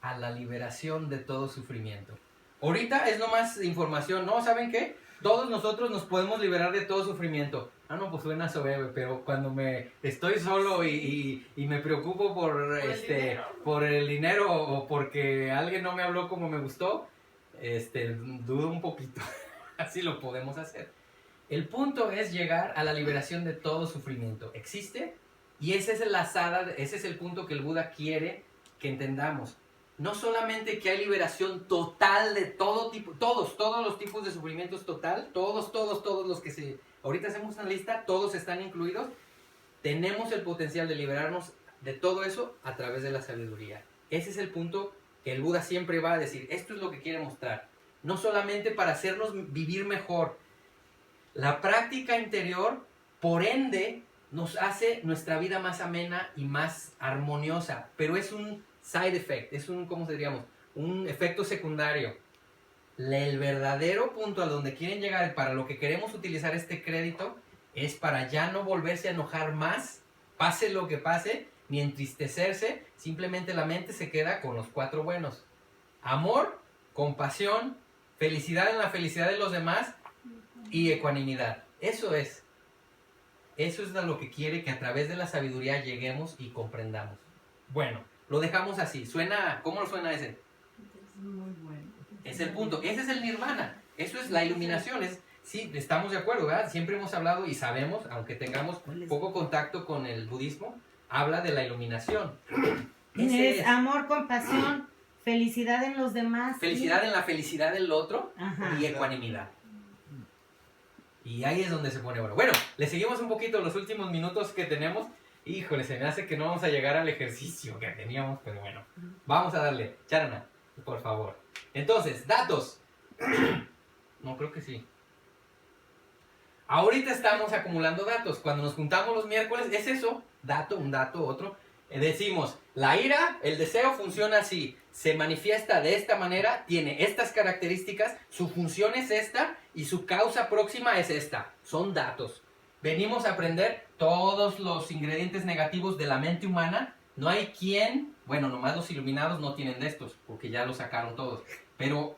[SPEAKER 1] A la liberación de todo sufrimiento. Ahorita es nomás información, ¿no? ¿Saben qué? Todos nosotros nos podemos liberar de todo sufrimiento. Ah, no, pues suena soberbio, pero cuando me estoy solo y me preocupo por el dinero o porque alguien no me habló como me gustó, dudo un poquito. Así lo podemos hacer. El punto es llegar a la liberación de todo sufrimiento. ¿Existe? Y ese es el punto que el Buda quiere que entendamos. No solamente que hay liberación total de todo tipo, todos los tipos de sufrimientos total, todos los que se... Ahorita hacemos una lista, todos están incluidos. Tenemos el potencial de liberarnos de todo eso a través de la sabiduría. Ese es el punto que el Buda siempre va a decir. Esto es lo que quiere mostrar. No solamente para hacernos vivir mejor. La práctica interior, por ende, nos hace nuestra vida más amena y más armoniosa. Pero es un side effect, es un, ¿cómo diríamos? Un efecto secundario. El verdadero punto a donde quieren llegar, para lo que queremos utilizar este crédito, es para ya no volverse a enojar más, pase lo que pase, ni entristecerse, simplemente la mente se queda con los 4 buenos. Amor, compasión, felicidad en la felicidad de los demás y ecuanimidad. Eso es a lo que quiere que a través de la sabiduría lleguemos y comprendamos. Bueno, lo dejamos así. Suena, ¿cómo lo suena ese?
[SPEAKER 2] Muy bueno.
[SPEAKER 1] Es el punto. Ese es el nirvana. Eso es la iluminación. Sí, estamos de acuerdo, ¿verdad? Siempre hemos hablado y sabemos, aunque tengamos poco contacto con el budismo, habla de la iluminación. Ese
[SPEAKER 7] Es amor, compasión, felicidad en los demás.
[SPEAKER 1] Felicidad en la felicidad del otro.
[SPEAKER 7] Ajá.
[SPEAKER 1] Y ecuanimidad. Y ahí es donde se pone bueno. Bueno, le seguimos un poquito los últimos minutos que tenemos. Híjole, se me hace que no vamos a llegar al ejercicio que teníamos, pero bueno. Vamos a darle. Charana, por favor. Entonces, datos. No, creo que sí. Ahorita estamos acumulando datos. Cuando nos juntamos los miércoles, es eso. Dato, un dato, otro. Decimos, la ira, el deseo funciona así. Se manifiesta de esta manera, tiene estas características, su función es esta y su causa próxima es esta. Son datos. Venimos a aprender todos los ingredientes negativos de la mente humana. No hay quien, bueno, nomás los iluminados no tienen de estos, porque ya los sacaron todos. Pero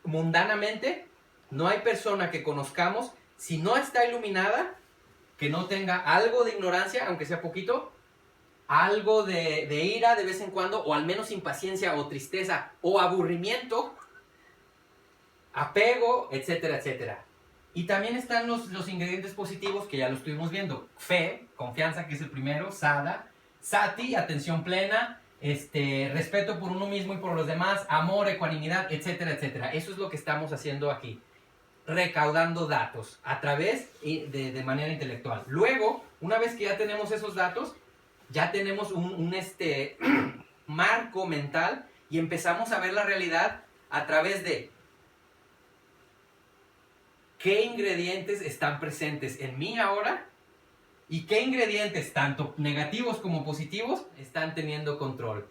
[SPEAKER 1] mundanamente, no hay persona que conozcamos, si no está iluminada, que no tenga algo de ignorancia, aunque sea poquito, algo de ira de vez en cuando, o al menos impaciencia o tristeza o aburrimiento, apego, etcétera, etcétera. Y también están los ingredientes positivos que ya lo estuvimos viendo. Fe, confianza, que es el primero. Sada, sati, atención plena. Respeto por uno mismo y por los demás. Amor, ecuanimidad, etcétera, etcétera. Eso es lo que estamos haciendo aquí. Recaudando datos a través de manera intelectual. Luego, una vez que ya tenemos esos datos, ya tenemos un marco mental y empezamos a ver la realidad a través de qué ingredientes están presentes en mí ahora y qué ingredientes, tanto negativos como positivos, están teniendo control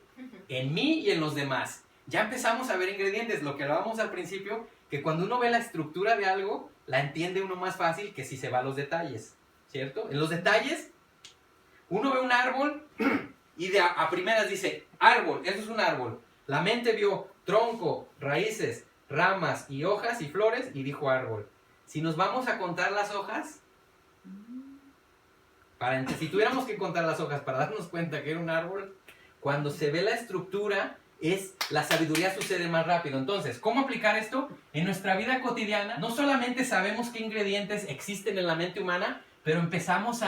[SPEAKER 1] en mí y en los demás. Ya empezamos a ver ingredientes, lo que hablábamos al principio, que cuando uno ve la estructura de algo, la entiende uno más fácil que si se va a los detalles, ¿cierto? En los detalles, uno ve un árbol y a primeras dice, árbol, eso es un árbol. La mente vio tronco, raíces, ramas y hojas y flores y dijo árbol. Si nos vamos a contar las hojas, si tuviéramos que contar las hojas para darnos cuenta que era un árbol, cuando se ve la estructura, la sabiduría sucede más rápido. Entonces, ¿cómo aplicar esto? En nuestra vida cotidiana, no solamente sabemos qué ingredientes existen en la mente humana, pero empezamos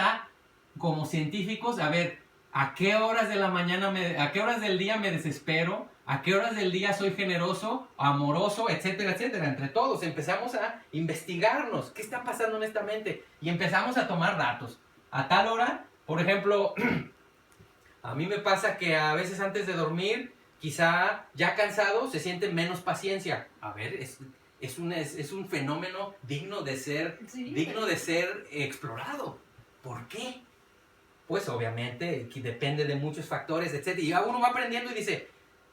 [SPEAKER 1] como científicos, a ver a qué horas de la mañana, a qué horas del día me desespero, a qué horas del día soy generoso, amoroso, etcétera, etcétera. Entre todos empezamos a investigarnos qué está pasando en esta mente y empezamos a tomar datos. A tal hora, por ejemplo, a mí me pasa que a veces antes de dormir, quizá ya cansado, se siente menos paciencia. A ver, es un fenómeno digno de ser explorado. ¿Por qué? Pues obviamente depende de muchos factores, etc. Y uno va aprendiendo y dice,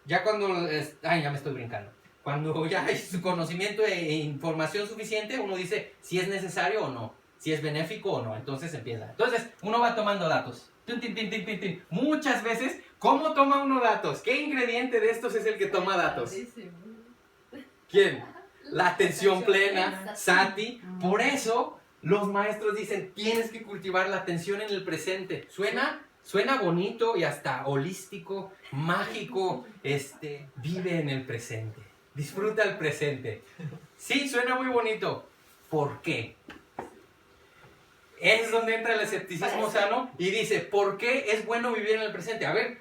[SPEAKER 1] ya cuando, ya me estoy brincando. Cuando ya hay su conocimiento e información suficiente, uno dice si es necesario o no, si es benéfico o no. Entonces empieza. Entonces uno va tomando datos. Tin, tin, tin, tin, tin, tin. Muchas veces, ¿cómo toma uno datos? ¿Qué ingrediente de estos es el que toma datos? ¿Quién? La atención plena, Sati. Por eso los maestros dicen, tienes que cultivar la atención en el presente. Suena bonito y hasta holístico, mágico. Vive en el presente. Disfruta el presente. Sí, suena muy bonito. ¿Por qué? Es donde entra el escepticismo sano y dice, ¿por qué es bueno vivir en el presente? A ver,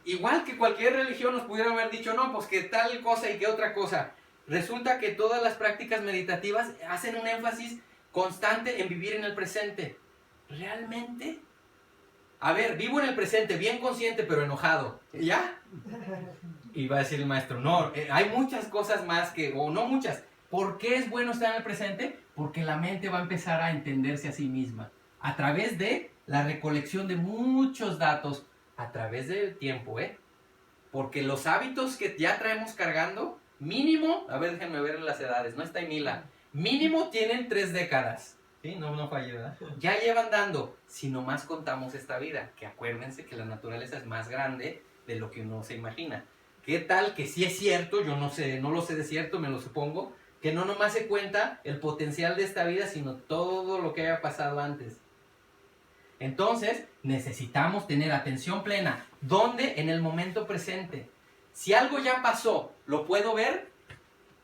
[SPEAKER 1] igual que cualquier religión nos pudiera haber dicho, no, pues que tal cosa y que otra cosa. Resulta que todas las prácticas meditativas hacen un énfasis constante en vivir en el presente. ¿Realmente? A ver, vivo en el presente, bien consciente, pero enojado. ¿Ya? Y va a decir el maestro, no, hay muchas cosas más o no muchas. ¿Por qué es bueno estar en el presente? Porque la mente va a empezar a entenderse a sí misma. A través de la recolección de muchos datos, a través del tiempo, Porque los hábitos que ya traemos cargando, mínimo, a ver, déjenme ver las edades, no está en Mila, mínimo tienen 3 décadas. Sí, no fallé, ¿verdad? Ya llevan dando, si nomás contamos esta vida, que acuérdense que la naturaleza es más grande de lo que uno se imagina. ¿Qué tal que sí es cierto? Yo no sé, no lo sé de cierto, me lo supongo, que no nomás se cuenta el potencial de esta vida, sino todo lo que haya pasado antes. Entonces, necesitamos tener atención plena. ¿Dónde? En el momento presente. Si algo ya pasó, ¿lo puedo ver?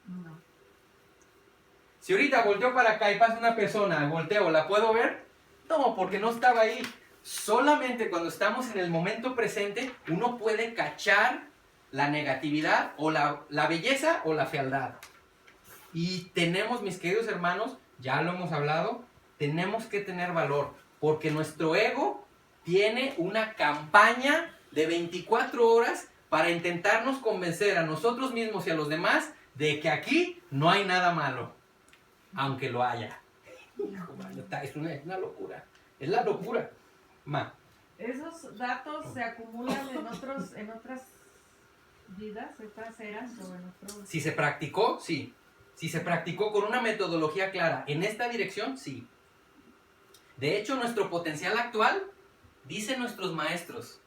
[SPEAKER 2] No.
[SPEAKER 1] Si ahorita volteo para acá y pasa una persona, volteo, ¿la puedo ver? No, porque no estaba ahí. Solamente cuando estamos en el momento presente, uno puede cachar la negatividad o la belleza o la fealdad. Y tenemos, mis queridos hermanos, ya lo hemos hablado, tenemos que tener valor, porque nuestro ego tiene una campaña de 24 horas para intentarnos convencer a nosotros mismos y a los demás de que aquí no hay nada malo, aunque lo haya. Hijo, mano, es una locura, es la locura.
[SPEAKER 2] Esos datos se acumulan en otras vidas, otras eras o en otros...
[SPEAKER 1] Si se practicó, sí. Si se practicó con una metodología clara en esta dirección, sí. De hecho, nuestro potencial actual, dicen nuestros maestros,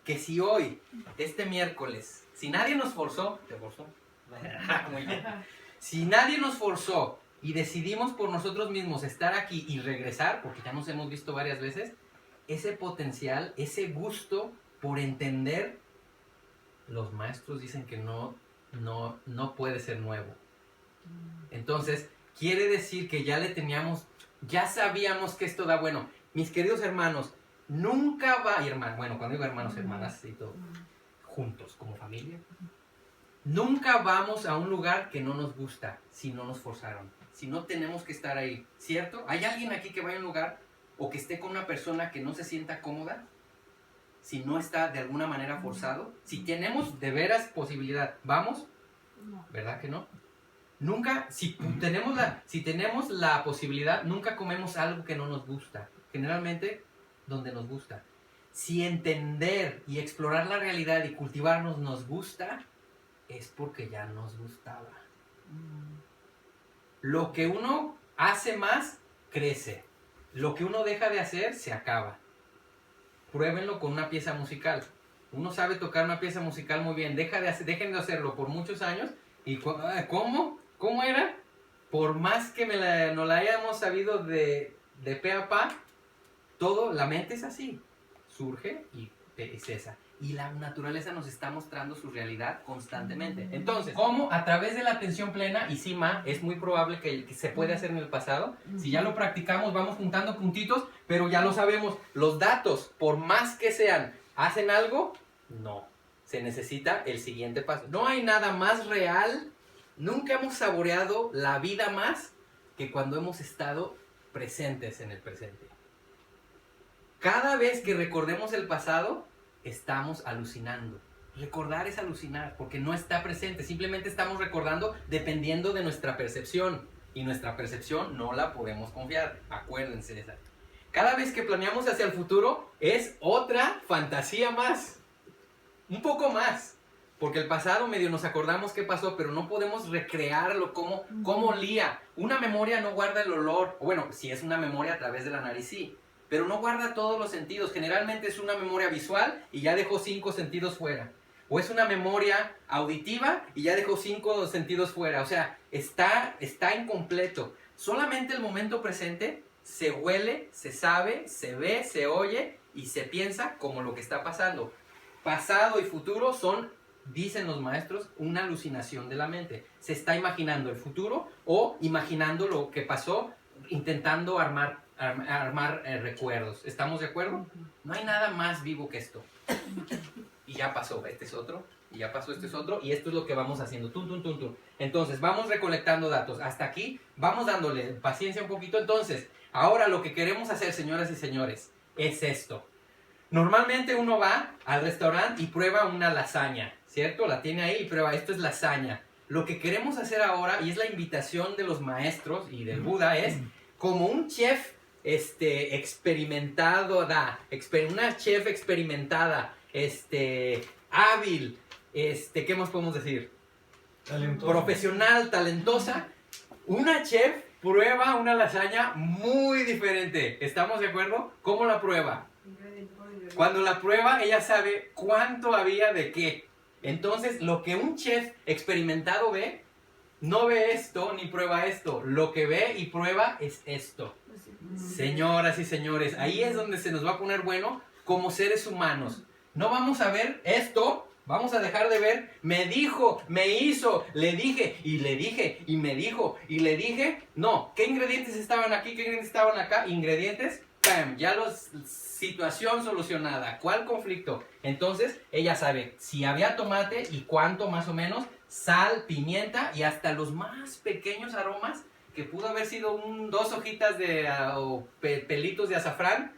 [SPEAKER 1] que si hoy, este miércoles, si nadie nos forzó, ¿te forzó? Muy bien. Si nadie nos forzó y decidimos por nosotros mismos estar aquí y regresar, porque ya nos hemos visto varias veces, ese potencial, ese gusto por entender, los maestros dicen que no puede ser nuevo. Entonces, quiere decir que ya sabíamos que esto da bueno. Mis queridos hermanos, nunca va, cuando digo hermanos, hermanas y todo, juntos, como familia, nunca vamos a un lugar que no nos gusta si no nos forzaron, si no tenemos que estar ahí, ¿cierto? ¿Hay alguien aquí que vaya a un lugar o que esté con una persona que no se sienta cómoda? Si no está de alguna manera forzado, si tenemos de veras posibilidad, ¿vamos?
[SPEAKER 2] No.
[SPEAKER 1] ¿Verdad que no? Nunca, si tenemos la posibilidad, nunca comemos algo que no nos gusta. Generalmente, donde nos gusta. Si entender y explorar la realidad y cultivarnos nos gusta, es porque ya nos gustaba. Lo que uno hace más, crece. Lo que uno deja de hacer, se acaba. Pruébenlo con una pieza musical. Uno sabe tocar una pieza musical muy bien. Dejen de hacerlo por muchos años. ¿Y cómo? ¿Cómo era? Por más que no la hayamos sabido de pe a pa, la mente es así. Surge y cesa. Y la naturaleza nos está mostrando su realidad constantemente. Entonces, ¿cómo? A través de la atención plena, y sí, es muy probable que se puede hacer en el pasado. Si ya lo practicamos, vamos juntando puntitos, pero ya lo sabemos. Los datos, por más que sean, ¿hacen algo? No. Se necesita el siguiente paso. No hay nada más real. Nunca hemos saboreado la vida más que cuando hemos estado presentes en el presente. Cada vez que recordemos el pasado, estamos alucinando. Recordar es alucinar, porque no está presente. Simplemente estamos recordando dependiendo de nuestra percepción. Y nuestra percepción no la podemos confiar. Acuérdense de esa. Cada vez que planeamos hacia el futuro, es otra fantasía más. Un poco más. porque el pasado medio nos acordamos qué pasó, pero no podemos recrearlo, cómo olía. Una memoria no guarda el olor, o bueno, si es una memoria a través de la nariz, sí, pero no guarda todos los sentidos. Generalmente es una memoria visual y ya dejó 5 sentidos fuera. O es una memoria auditiva y ya dejó 5 sentidos fuera. O sea, está incompleto. Solamente el momento presente se huele, se sabe, se ve, se oye y se piensa como lo que está pasando. Pasado y futuro son, dicen los maestros, una alucinación de la mente. Se está imaginando el futuro o imaginando lo que pasó, intentando armar recuerdos. ¿Estamos de acuerdo? No hay nada más vivo que esto. Y ya pasó, este es otro, y ya pasó, este es otro, y esto es lo que vamos haciendo, tum, tum, tum, tum. Entonces, vamos recolectando datos. Hasta aquí, vamos dándole paciencia un poquito. Entonces, ahora lo que queremos hacer, señoras y señores, es esto. Normalmente uno va al restaurante y prueba una lasaña, ¿cierto? La tiene ahí y prueba, esto es lasaña. Lo que queremos hacer ahora, y es la invitación de los maestros y del Buda, es como un chef experimentado, una chef experimentada, hábil, ¿qué más podemos decir?
[SPEAKER 4] Talentosa.
[SPEAKER 1] Profesional, talentosa. Una chef prueba una lasaña muy diferente. ¿Estamos de acuerdo? ¿Cómo la prueba? Cuando la prueba, ella sabe cuánto había de qué. Entonces, lo que un chef experimentado ve, no ve esto ni prueba esto. Lo que ve y prueba es esto. Señoras y señores, ahí es donde se nos va a poner bueno como seres humanos. No vamos a ver esto, vamos a dejar de ver, me dijo, me hizo, le dije, y me dijo, y le dije. No, ¿qué ingredientes estaban aquí? ¿Qué ingredientes estaban acá? Ingredientes, ¡pam! Situación solucionada. ¿Cuál conflicto? Entonces, ella sabe si había tomate y cuánto más o menos, sal, pimienta y hasta los más pequeños aromas, que pudo haber sido 2 hojitas de pelitos de azafrán,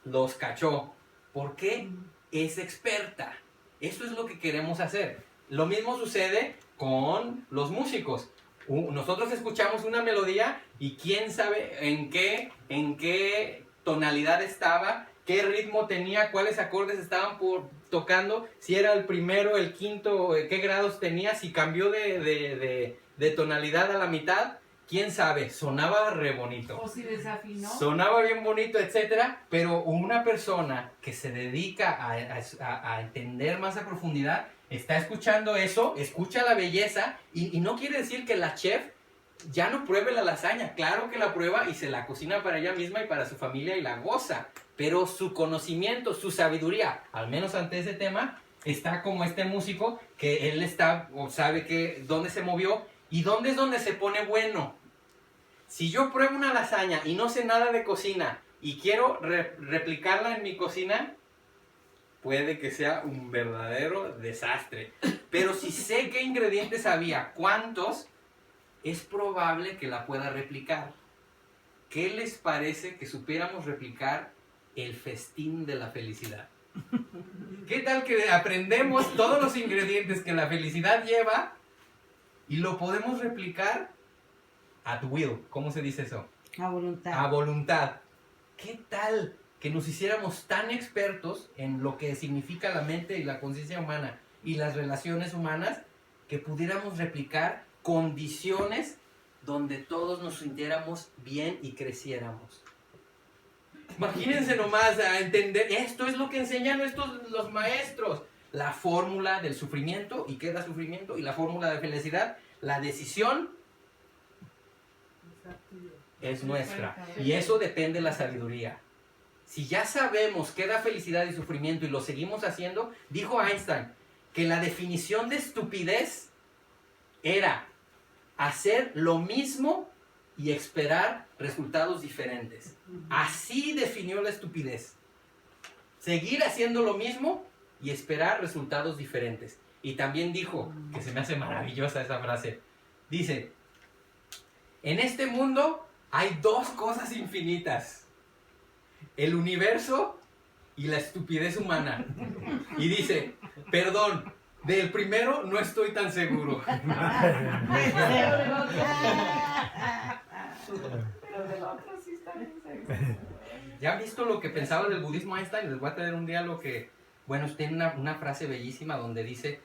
[SPEAKER 1] los cachó. ¿Por qué? Es experta. Eso es lo que queremos hacer. Lo mismo sucede con los músicos. Nosotros escuchamos una melodía y quién sabe en qué tonalidad estaba, qué ritmo tenía, cuáles acordes estaban tocando, si era el primero, el quinto, qué grados tenía, si cambió de tonalidad a la mitad. ¿Quién sabe? Sonaba re bonito.
[SPEAKER 2] O si desafinó.
[SPEAKER 1] Sonaba bien bonito, etcétera, pero una persona que se dedica a entender más a profundidad, está escuchando eso, escucha la belleza, y no quiere decir que la chef ya no pruebe la lasaña. Claro que la prueba y se la cocina para ella misma y para su familia y la goza, pero su conocimiento, su sabiduría, al menos ante ese tema, está como este músico, que él está, o sabe dónde se movió, ¿y dónde es donde se pone bueno? Si yo pruebo una lasaña y no sé nada de cocina y quiero replicarla en mi cocina, puede que sea un verdadero desastre. Pero si sé qué ingredientes había, cuántos, es probable que la pueda replicar. ¿Qué les parece que supiéramos replicar el festín de la felicidad? ¿Qué tal que aprendemos todos los ingredientes que la felicidad lleva y lo podemos replicar at will? ¿Cómo se dice eso?
[SPEAKER 7] A voluntad.
[SPEAKER 1] A voluntad. ¿Qué tal que nos hiciéramos tan expertos en lo que significa la mente y la conciencia humana y las relaciones humanas que pudiéramos replicar condiciones donde todos nos sintiéramos bien y creciéramos? Imagínense nomás a entender, esto es lo que enseñan los maestros. La fórmula del sufrimiento, ¿y qué da sufrimiento? Y la fórmula de felicidad, la decisión es nuestra. Y eso depende de la sabiduría. Si ya sabemos qué da felicidad y sufrimiento y lo seguimos haciendo, dijo Einstein que la definición de estupidez era hacer lo mismo y esperar resultados diferentes. Así definió la estupidez. Seguir haciendo lo mismo y esperar resultados diferentes. Y también dijo, que se me hace maravillosa esa frase, dice, en este mundo hay 2 cosas infinitas: el universo y la estupidez humana. Y dice, perdón, del primero no estoy tan seguro.
[SPEAKER 2] Pero del otro sí está bien seguro.
[SPEAKER 1] ¿Ya han visto lo que pensaba del budismo Einstein? Les voy a traer un día lo que... Bueno, tiene una frase bellísima donde dice,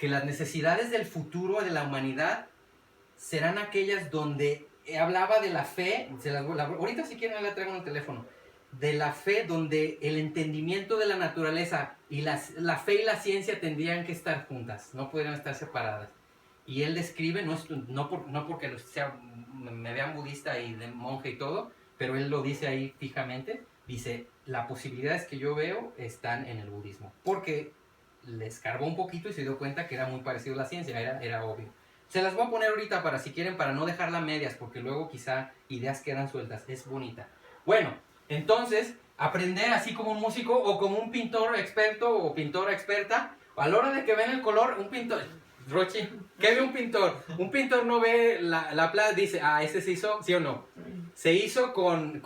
[SPEAKER 1] que las necesidades del futuro de la humanidad serán aquellas donde hablaba de la fe, ahorita si quieren la traigo en el teléfono, de la fe donde el entendimiento de la naturaleza y la fe y la ciencia tendrían que estar juntas, no podrían estar separadas. Y él describe, no porque me vean budista y de monje y todo, pero él lo dice ahí fijamente, dice, las posibilidades que yo veo están en el budismo, porque le escarbó un poquito y se dio cuenta que era muy parecido a la ciencia, era obvio. Se las voy a poner ahorita para si quieren, para no dejarla a medias, porque luego quizá ideas quedan sueltas, es bonita. Bueno, entonces, aprender así como un músico o como un pintor experto o pintora experta, a la hora de que ven el color, un pintor... Rochi, ¿qué ve un pintor? Un pintor no ve la plata, dice, ese se hizo, ¿sí o no? Se hizo con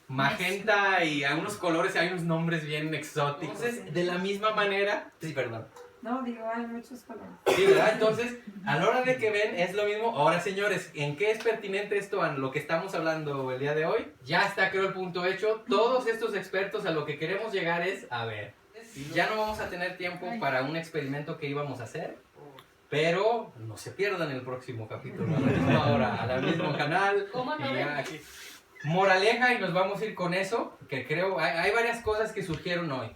[SPEAKER 1] magenta y algunos colores, hay unos nombres bien exóticos. Entonces, de la misma manera, sí, perdón.
[SPEAKER 2] No, digo, hay muchos colores.
[SPEAKER 1] Sí, ¿verdad? Entonces, a la hora de que ven, es lo mismo. Ahora, señores, ¿en qué es pertinente esto a lo que estamos hablando el día de hoy? Ya está, creo, el punto hecho. Todos estos expertos a lo que queremos llegar es, a ver, ya no vamos a tener tiempo para un experimento que íbamos a hacer, pero no se pierdan el próximo capítulo, a la misma hora, al mismo canal.
[SPEAKER 6] ¿Cómo no
[SPEAKER 1] Y
[SPEAKER 6] ven?
[SPEAKER 1] aquí. Moraleja, y nos vamos a ir con eso, que creo, hay varias cosas que surgieron hoy.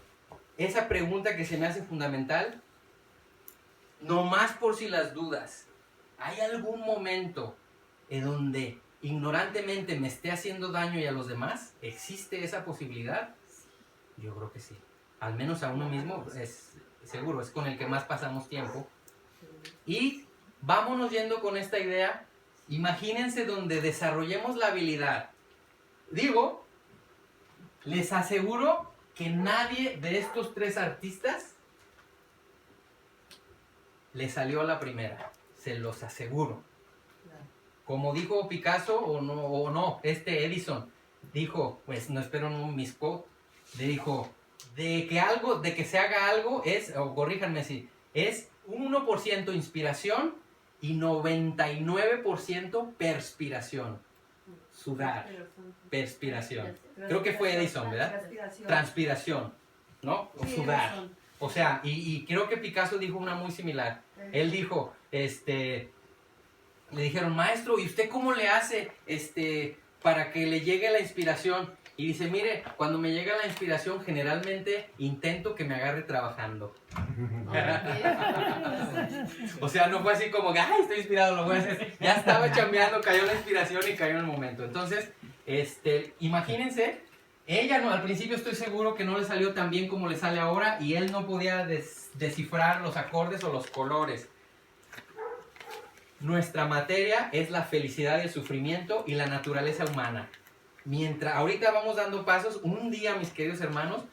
[SPEAKER 1] Esa pregunta que se me hace fundamental, no más por si las dudas, ¿hay algún momento en donde ignorantemente me esté haciendo daño y a los demás? ¿Existe esa posibilidad? Yo creo que sí. Al menos a uno mismo, es seguro, es con el que más pasamos tiempo. Y vámonos yendo con esta idea. Imagínense donde desarrollemos la habilidad. Digo, les aseguro que nadie de estos tres artistas le salió a la primera. Se los aseguro. Como dijo Picasso o no, Edison dijo, pues no espero un misquote, le dijo, de que se haga algo es, o corríjanme si, es un 1% inspiración y 99% perspiración. Sudar, perspiración. Creo que fue Edison, ¿verdad? Transpiración, ¿no? O sudar. O sea, y creo que Picasso dijo una muy similar. Él dijo, le dijeron, maestro, ¿y usted cómo le hace para que le llegue la inspiración? Y dice, mire, cuando me llega la inspiración, generalmente intento que me agarre trabajando. O sea, no fue así como que, ay, estoy inspirado, lo voy a hacer. Ya estaba chambeando, cayó la inspiración y cayó en el momento. Entonces, imagínense, ella no, al principio estoy seguro que no le salió tan bien como le sale ahora y él no podía descifrar los acordes o los colores. Nuestra materia es la felicidad y el sufrimiento y la naturaleza humana. Ahorita vamos dando pasos, un día, mis queridos hermanos,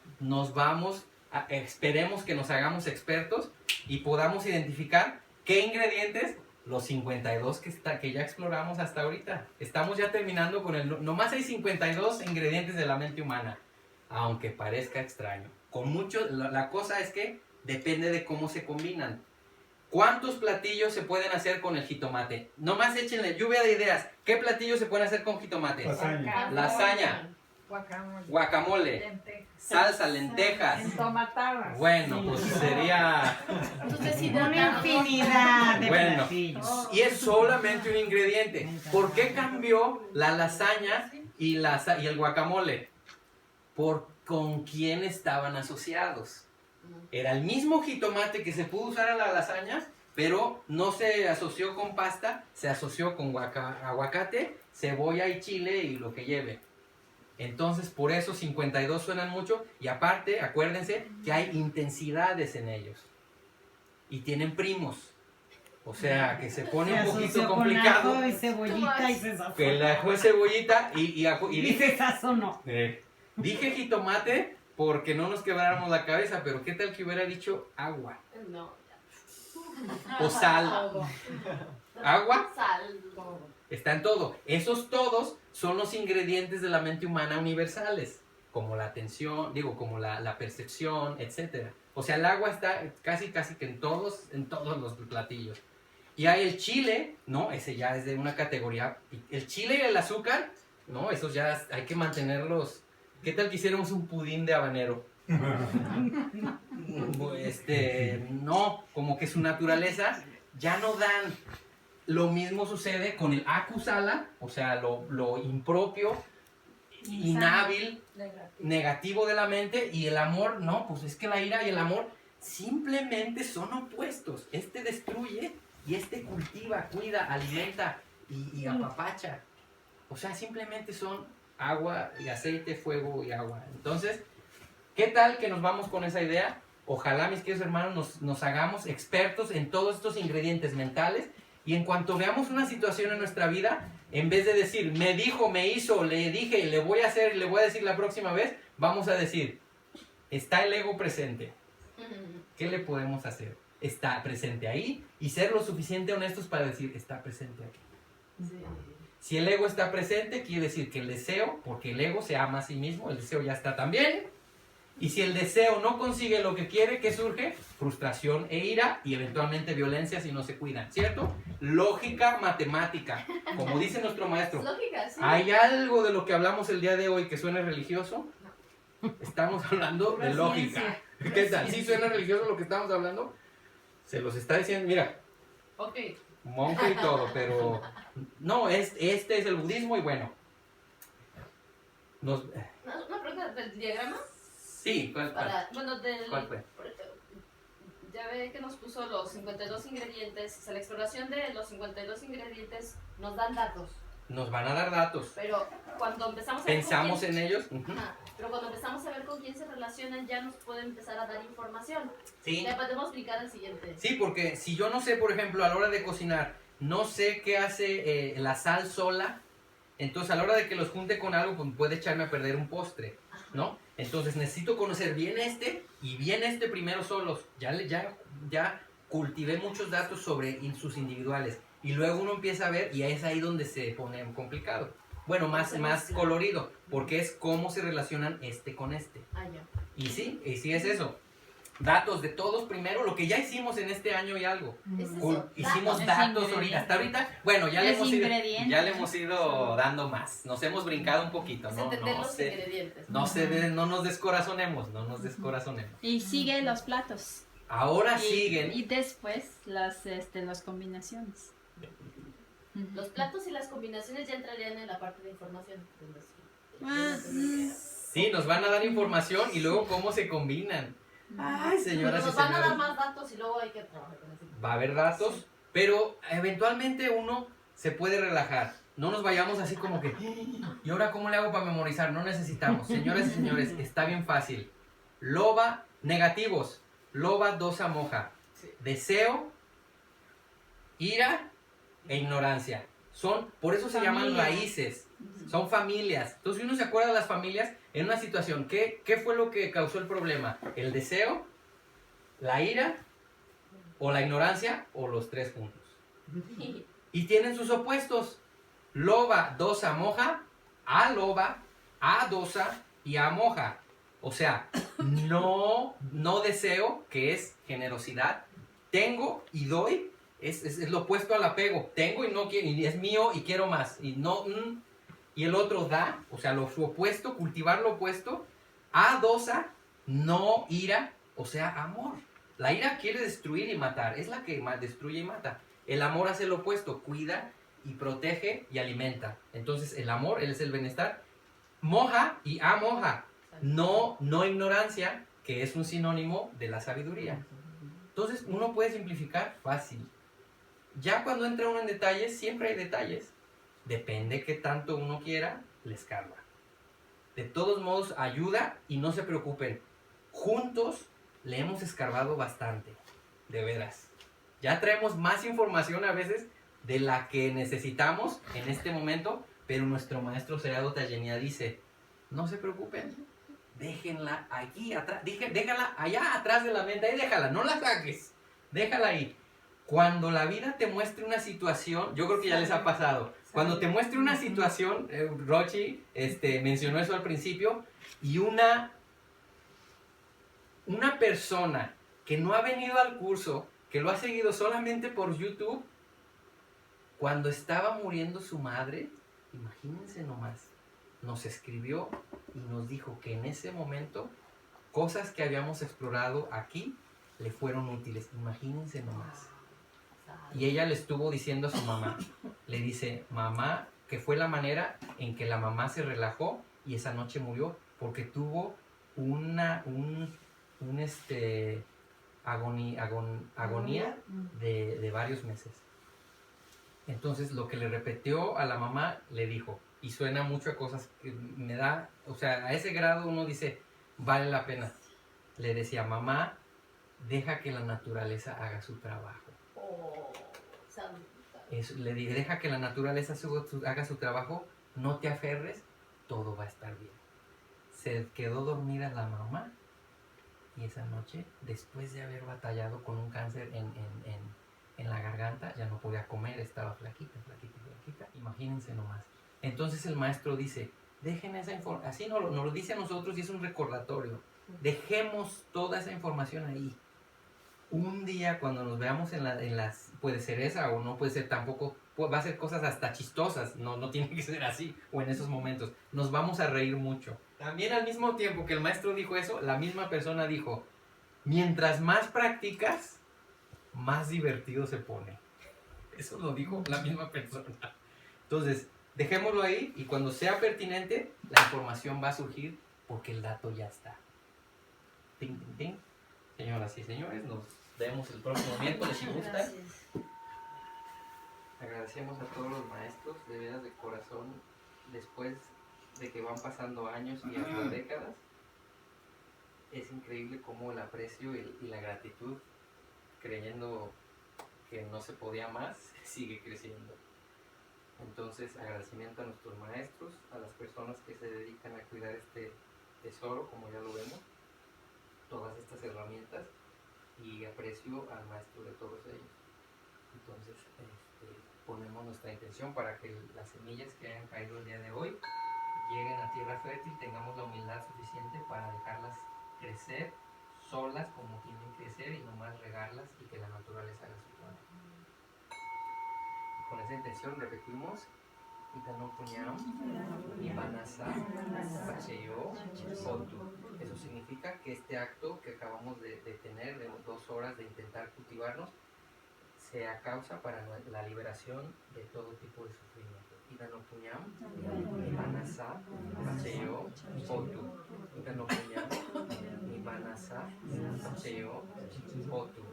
[SPEAKER 1] esperemos que nos hagamos expertos y podamos identificar qué ingredientes, los 52 que ya exploramos hasta ahorita. Estamos ya terminando con nomás hay 52 ingredientes de la mente humana, aunque parezca extraño. La cosa es que depende de cómo se combinan. ¿Cuántos platillos se pueden hacer con el jitomate? Nomás échenle lluvia de ideas. ¿Qué platillos se pueden hacer con jitomate? Lasaña, guacamole, salsa, lentejas.
[SPEAKER 2] Entomatadas.
[SPEAKER 1] Bueno, pues sería...
[SPEAKER 7] Una infinidad de
[SPEAKER 1] Bueno,
[SPEAKER 7] platillos.
[SPEAKER 1] y es solamente un ingrediente. ¿Por qué cambió la lasaña y el guacamole? ¿Con quién estaban asociados? Era el mismo jitomate que se pudo usar a la lasaña, pero no se asoció con pasta, se asoció con aguacate, cebolla y chile y lo que lleve. Entonces, por eso 52 suenan mucho y aparte, acuérdense que hay intensidades en ellos y tienen primos. O sea, que se pone un poquito complicado.
[SPEAKER 7] Con ajo y cebollita y se sazonó.
[SPEAKER 1] Que le ajo y cebollita y
[SPEAKER 7] se sazonó.
[SPEAKER 1] Dije jitomate porque no nos quebráramos la cabeza, pero ¿qué tal que hubiera dicho agua?
[SPEAKER 6] No,
[SPEAKER 1] O sal. ¿Agua?
[SPEAKER 6] Sal.
[SPEAKER 1] Está en todo. Esos todos son los ingredientes de la mente humana universales, como la atención, como la percepción, etc. O sea, el agua está casi que en todos los platillos. Y hay el chile, ¿no? Ese ya es de una categoría. El chile y el azúcar, ¿no? Esos ya hay que mantenerlos. ¿Qué tal que hiciéramos un pudín de habanero? no, como que su naturaleza ya no dan. Lo mismo sucede con el akusala, o sea, lo impropio, inhábil, negativo de la mente, y el amor, no, pues es que la ira y el amor simplemente son opuestos. Este destruye y este cultiva, cuida, alimenta y apapacha. O sea, simplemente son agua y aceite, fuego y agua. Entonces, ¿qué tal que nos vamos con esa idea? Ojalá, mis queridos hermanos, nos hagamos expertos en todos estos ingredientes mentales, y en cuanto veamos una situación en nuestra vida, en vez de decir, me dijo, me hizo, le dije, le voy a hacer, le voy a decir la próxima vez, vamos a decir, está el ego presente. ¿Qué le podemos hacer? Está presente ahí, y ser lo suficiente honestos para decir, está presente aquí.
[SPEAKER 6] Sí.
[SPEAKER 1] Si el ego está presente, quiere decir que el deseo, porque el ego se ama a sí mismo, el deseo ya está también. Y si el deseo no consigue lo que quiere, ¿qué surge? Frustración e ira, y eventualmente violencia si no se cuidan, ¿cierto? Lógica matemática, como dice nuestro maestro.
[SPEAKER 6] Es lógica, sí.
[SPEAKER 1] ¿Hay algo de lo que hablamos el día de hoy que suene religioso? Estamos hablando
[SPEAKER 2] Pura
[SPEAKER 1] de lógica.
[SPEAKER 2] ciencia.
[SPEAKER 1] ¿Qué tal? ¿Sí suena religioso lo que estamos hablando? Se los está diciendo, mira,
[SPEAKER 6] Ok.
[SPEAKER 1] monje y todo, pero no, este es el budismo, y bueno.
[SPEAKER 6] Una pregunta del diagrama.
[SPEAKER 1] Sí, ¿cuál?
[SPEAKER 6] Bueno,
[SPEAKER 1] ¿Cuál fue?
[SPEAKER 6] Ya ve que nos puso los 52 ingredientes. O sea, la exploración de los 52 ingredientes nos dan datos.
[SPEAKER 1] Nos van a dar datos.
[SPEAKER 6] Pero cuando empezamos a ver
[SPEAKER 1] Pensamos
[SPEAKER 6] con
[SPEAKER 1] en
[SPEAKER 6] quién,
[SPEAKER 1] ellos. Ujú.
[SPEAKER 6] pero cuando empezamos a ver con quién se relacionan, ya nos puede empezar a dar información.
[SPEAKER 1] Sí.
[SPEAKER 6] Ya podemos brincar al siguiente.
[SPEAKER 1] Sí, porque si yo no sé, por ejemplo, a la hora de cocinar, no sé qué hace la sal sola, entonces a la hora de que los junte con algo, pues puede echarme a perder un postre, ¿no? Entonces necesito conocer bien y bien este primero solos. Ya cultivé muchos datos sobre sus individuales, y luego uno empieza a ver, y es ahí donde se pone complicado. Bueno, más colorido, porque es cómo se relacionan este con este.
[SPEAKER 6] Ya.
[SPEAKER 1] Y sí es eso. Datos de todos primero, lo que ya hicimos en este año y algo.
[SPEAKER 6] Es eso,
[SPEAKER 1] Cool. Hicimos
[SPEAKER 5] Los
[SPEAKER 1] datos
[SPEAKER 5] ingredientes.
[SPEAKER 1] ahorita. Hasta ahorita, bueno, ya le,
[SPEAKER 5] Los ingredientes.
[SPEAKER 1] ya le hemos ido dando más. Nos hemos brincado un poquito,
[SPEAKER 6] Es
[SPEAKER 1] ¿no?
[SPEAKER 6] entender los ingredientes.
[SPEAKER 1] No nos descorazonemos, no nos descorazonemos.
[SPEAKER 5] Y sigue los platos.
[SPEAKER 1] Ahora
[SPEAKER 5] Y,
[SPEAKER 1] siguen.
[SPEAKER 5] y después las combinaciones.
[SPEAKER 6] Los platos y las combinaciones ya entrarían en la parte de información.
[SPEAKER 1] Sí, nos van a dar información, y luego cómo se combinan. Ay, señoras y
[SPEAKER 6] Nos van a dar
[SPEAKER 1] señores.
[SPEAKER 6] más datos y luego hay que trabajar con eso.
[SPEAKER 1] Va a haber datos, pero eventualmente uno se puede relajar. No nos vayamos así como que, ¿y ahora cómo le hago para memorizar? No necesitamos. Señoras y señores, está bien fácil. Loba, negativos. Loba, dosa, moja. Deseo, ira e ignorancia. Por eso se llaman
[SPEAKER 5] Familia.
[SPEAKER 1] raíces. Son familias. Entonces, si uno se acuerda de las familias en una situación, ¿qué fue lo que causó el problema? ¿El deseo, la ira, o la ignorancia, o los tres juntos? Y tienen sus opuestos. Loba, dosa, moja, a loba, a dosa y a moja. O sea, no deseo, que es generosidad. Tengo y doy, es lo opuesto al apego. Tengo y no quiero, y es mío y quiero más. Y no, y el otro da, o sea, su opuesto, cultivar lo opuesto. A dosa, no ira, o sea, amor. La ira quiere destruir y matar, es la que destruye y mata. El amor hace lo opuesto, cuida y protege y alimenta. Entonces el amor, él es el bienestar. Moja y amoja, no ignorancia, que es un sinónimo de la sabiduría. Entonces uno puede simplificar fácil. Ya cuando entra uno en detalles, siempre hay detalles. Depende qué tanto uno quiera, le escarba. De todos modos, ayuda, y no se preocupen. Juntos le hemos escarbado bastante, de veras. Ya traemos más información a veces de la que necesitamos en este momento, pero nuestro maestro Serado Tallenia dice, no se preocupen, déjenla aquí atrás, déjala allá atrás de la mente, ahí déjala, no la saques, déjala ahí. Cuando la vida te muestre una situación, yo creo que ya les ha pasado, cuando te muestre una situación, Rochi mencionó eso al principio, y una persona que no ha venido al curso, que lo ha seguido solamente por YouTube, cuando estaba muriendo su madre, imagínense nomás, nos escribió y nos dijo que en ese momento cosas que habíamos explorado aquí le fueron útiles. Imagínense nomás. Y ella le estuvo diciendo a su mamá, le dice, mamá, que fue la manera en que la mamá se relajó y esa noche murió porque tuvo agonía de varios meses. Entonces lo que le repitió a la mamá le dijo, y suena mucho a cosas que me da, o sea, a ese grado uno dice, vale la pena. Le decía, mamá, deja que la naturaleza haga su trabajo.
[SPEAKER 6] Oh, santa.
[SPEAKER 1] Le dije, deja que la naturaleza haga su trabajo, no te aferres, todo va a estar bien. Se quedó dormida la mamá y esa noche, después de haber batallado con un cáncer en la garganta, ya no podía comer, estaba flaquita. Imagínense nomás. Entonces el maestro dice, dejen esa información, así nos lo dice a nosotros y es un recordatorio. Dejemos toda esa información ahí. Un día cuando nos veamos en las, puede ser esa o no puede ser tampoco, va a ser cosas hasta chistosas, no tiene que ser así, o en esos momentos, nos vamos a reír mucho. También al mismo tiempo que el maestro dijo eso, la misma persona dijo, mientras más practicas, más divertido se pone. Eso lo dijo la misma persona. Entonces, dejémoslo ahí y cuando sea pertinente, la información va a surgir porque el dato ya está. Ting, ting, ting. Señoras y señores, nos vemos el próximo miércoles si gusta.
[SPEAKER 6] Gracias.
[SPEAKER 1] Agradecemos a todos los maestros, de veras de corazón, después de que van pasando años y hasta décadas. Es increíble cómo el aprecio y la gratitud, creyendo que no se podía más, sigue creciendo. Entonces, agradecimiento a nuestros maestros, a las personas que se dedican a cuidar este tesoro, como ya lo vemos, todas estas herramientas, y aprecio al maestro de todos ellos. Entonces, ponemos nuestra intención para que las semillas que hayan caído el día de hoy lleguen a tierra fértil, tengamos la humildad suficiente para dejarlas crecer solas como tienen que ser y nomás regarlas y que la naturaleza haga su trabajo. Con esa intención repetimos Itano Puñam, Imanasa, Pacheyo, Sotu. Eso significa que este acto que acabamos de tener, de 2 horas de intentar cultivarnos, sea causa para la liberación de todo tipo de sufrimiento. Itano Puñam, Imanasa, Pacheyo, Sotu. Itano Puñam, Imanasa, Pacheyo, Sotu.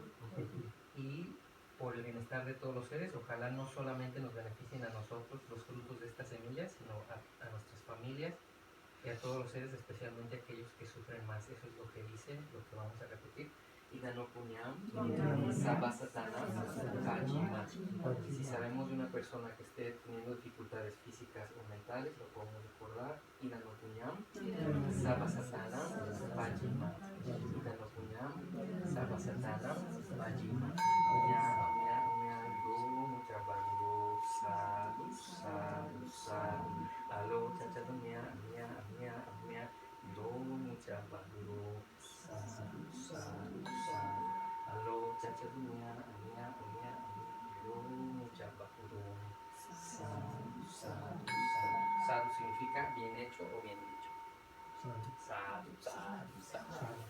[SPEAKER 1] Y por el bienestar de todos los seres, ojalá no solamente nos beneficien a nosotros los frutos de estas semillas, sino a nuestras familias y a todos los seres, especialmente aquellos que sufren más. Eso es lo que dicen, lo que vamos a repetir. Idano Punyam, Sabasatana, Kajima. Si sabemos de una persona que esté teniendo dificultades físicas o mentales, lo podemos recordar. Idano Punyam, Sabasatana, Kajima. Idano Punyam, Sabasatana, Kajima. Sadu, sadu. Alo, chacha, mia, do mucha baduro. Sadu, sadu, sadu. Alo, chacha, mia, do mucha baduro. Sadu, sadu, sadu. Sadu significa bien hecho o bien dicho. Sadu, sadu, sadu.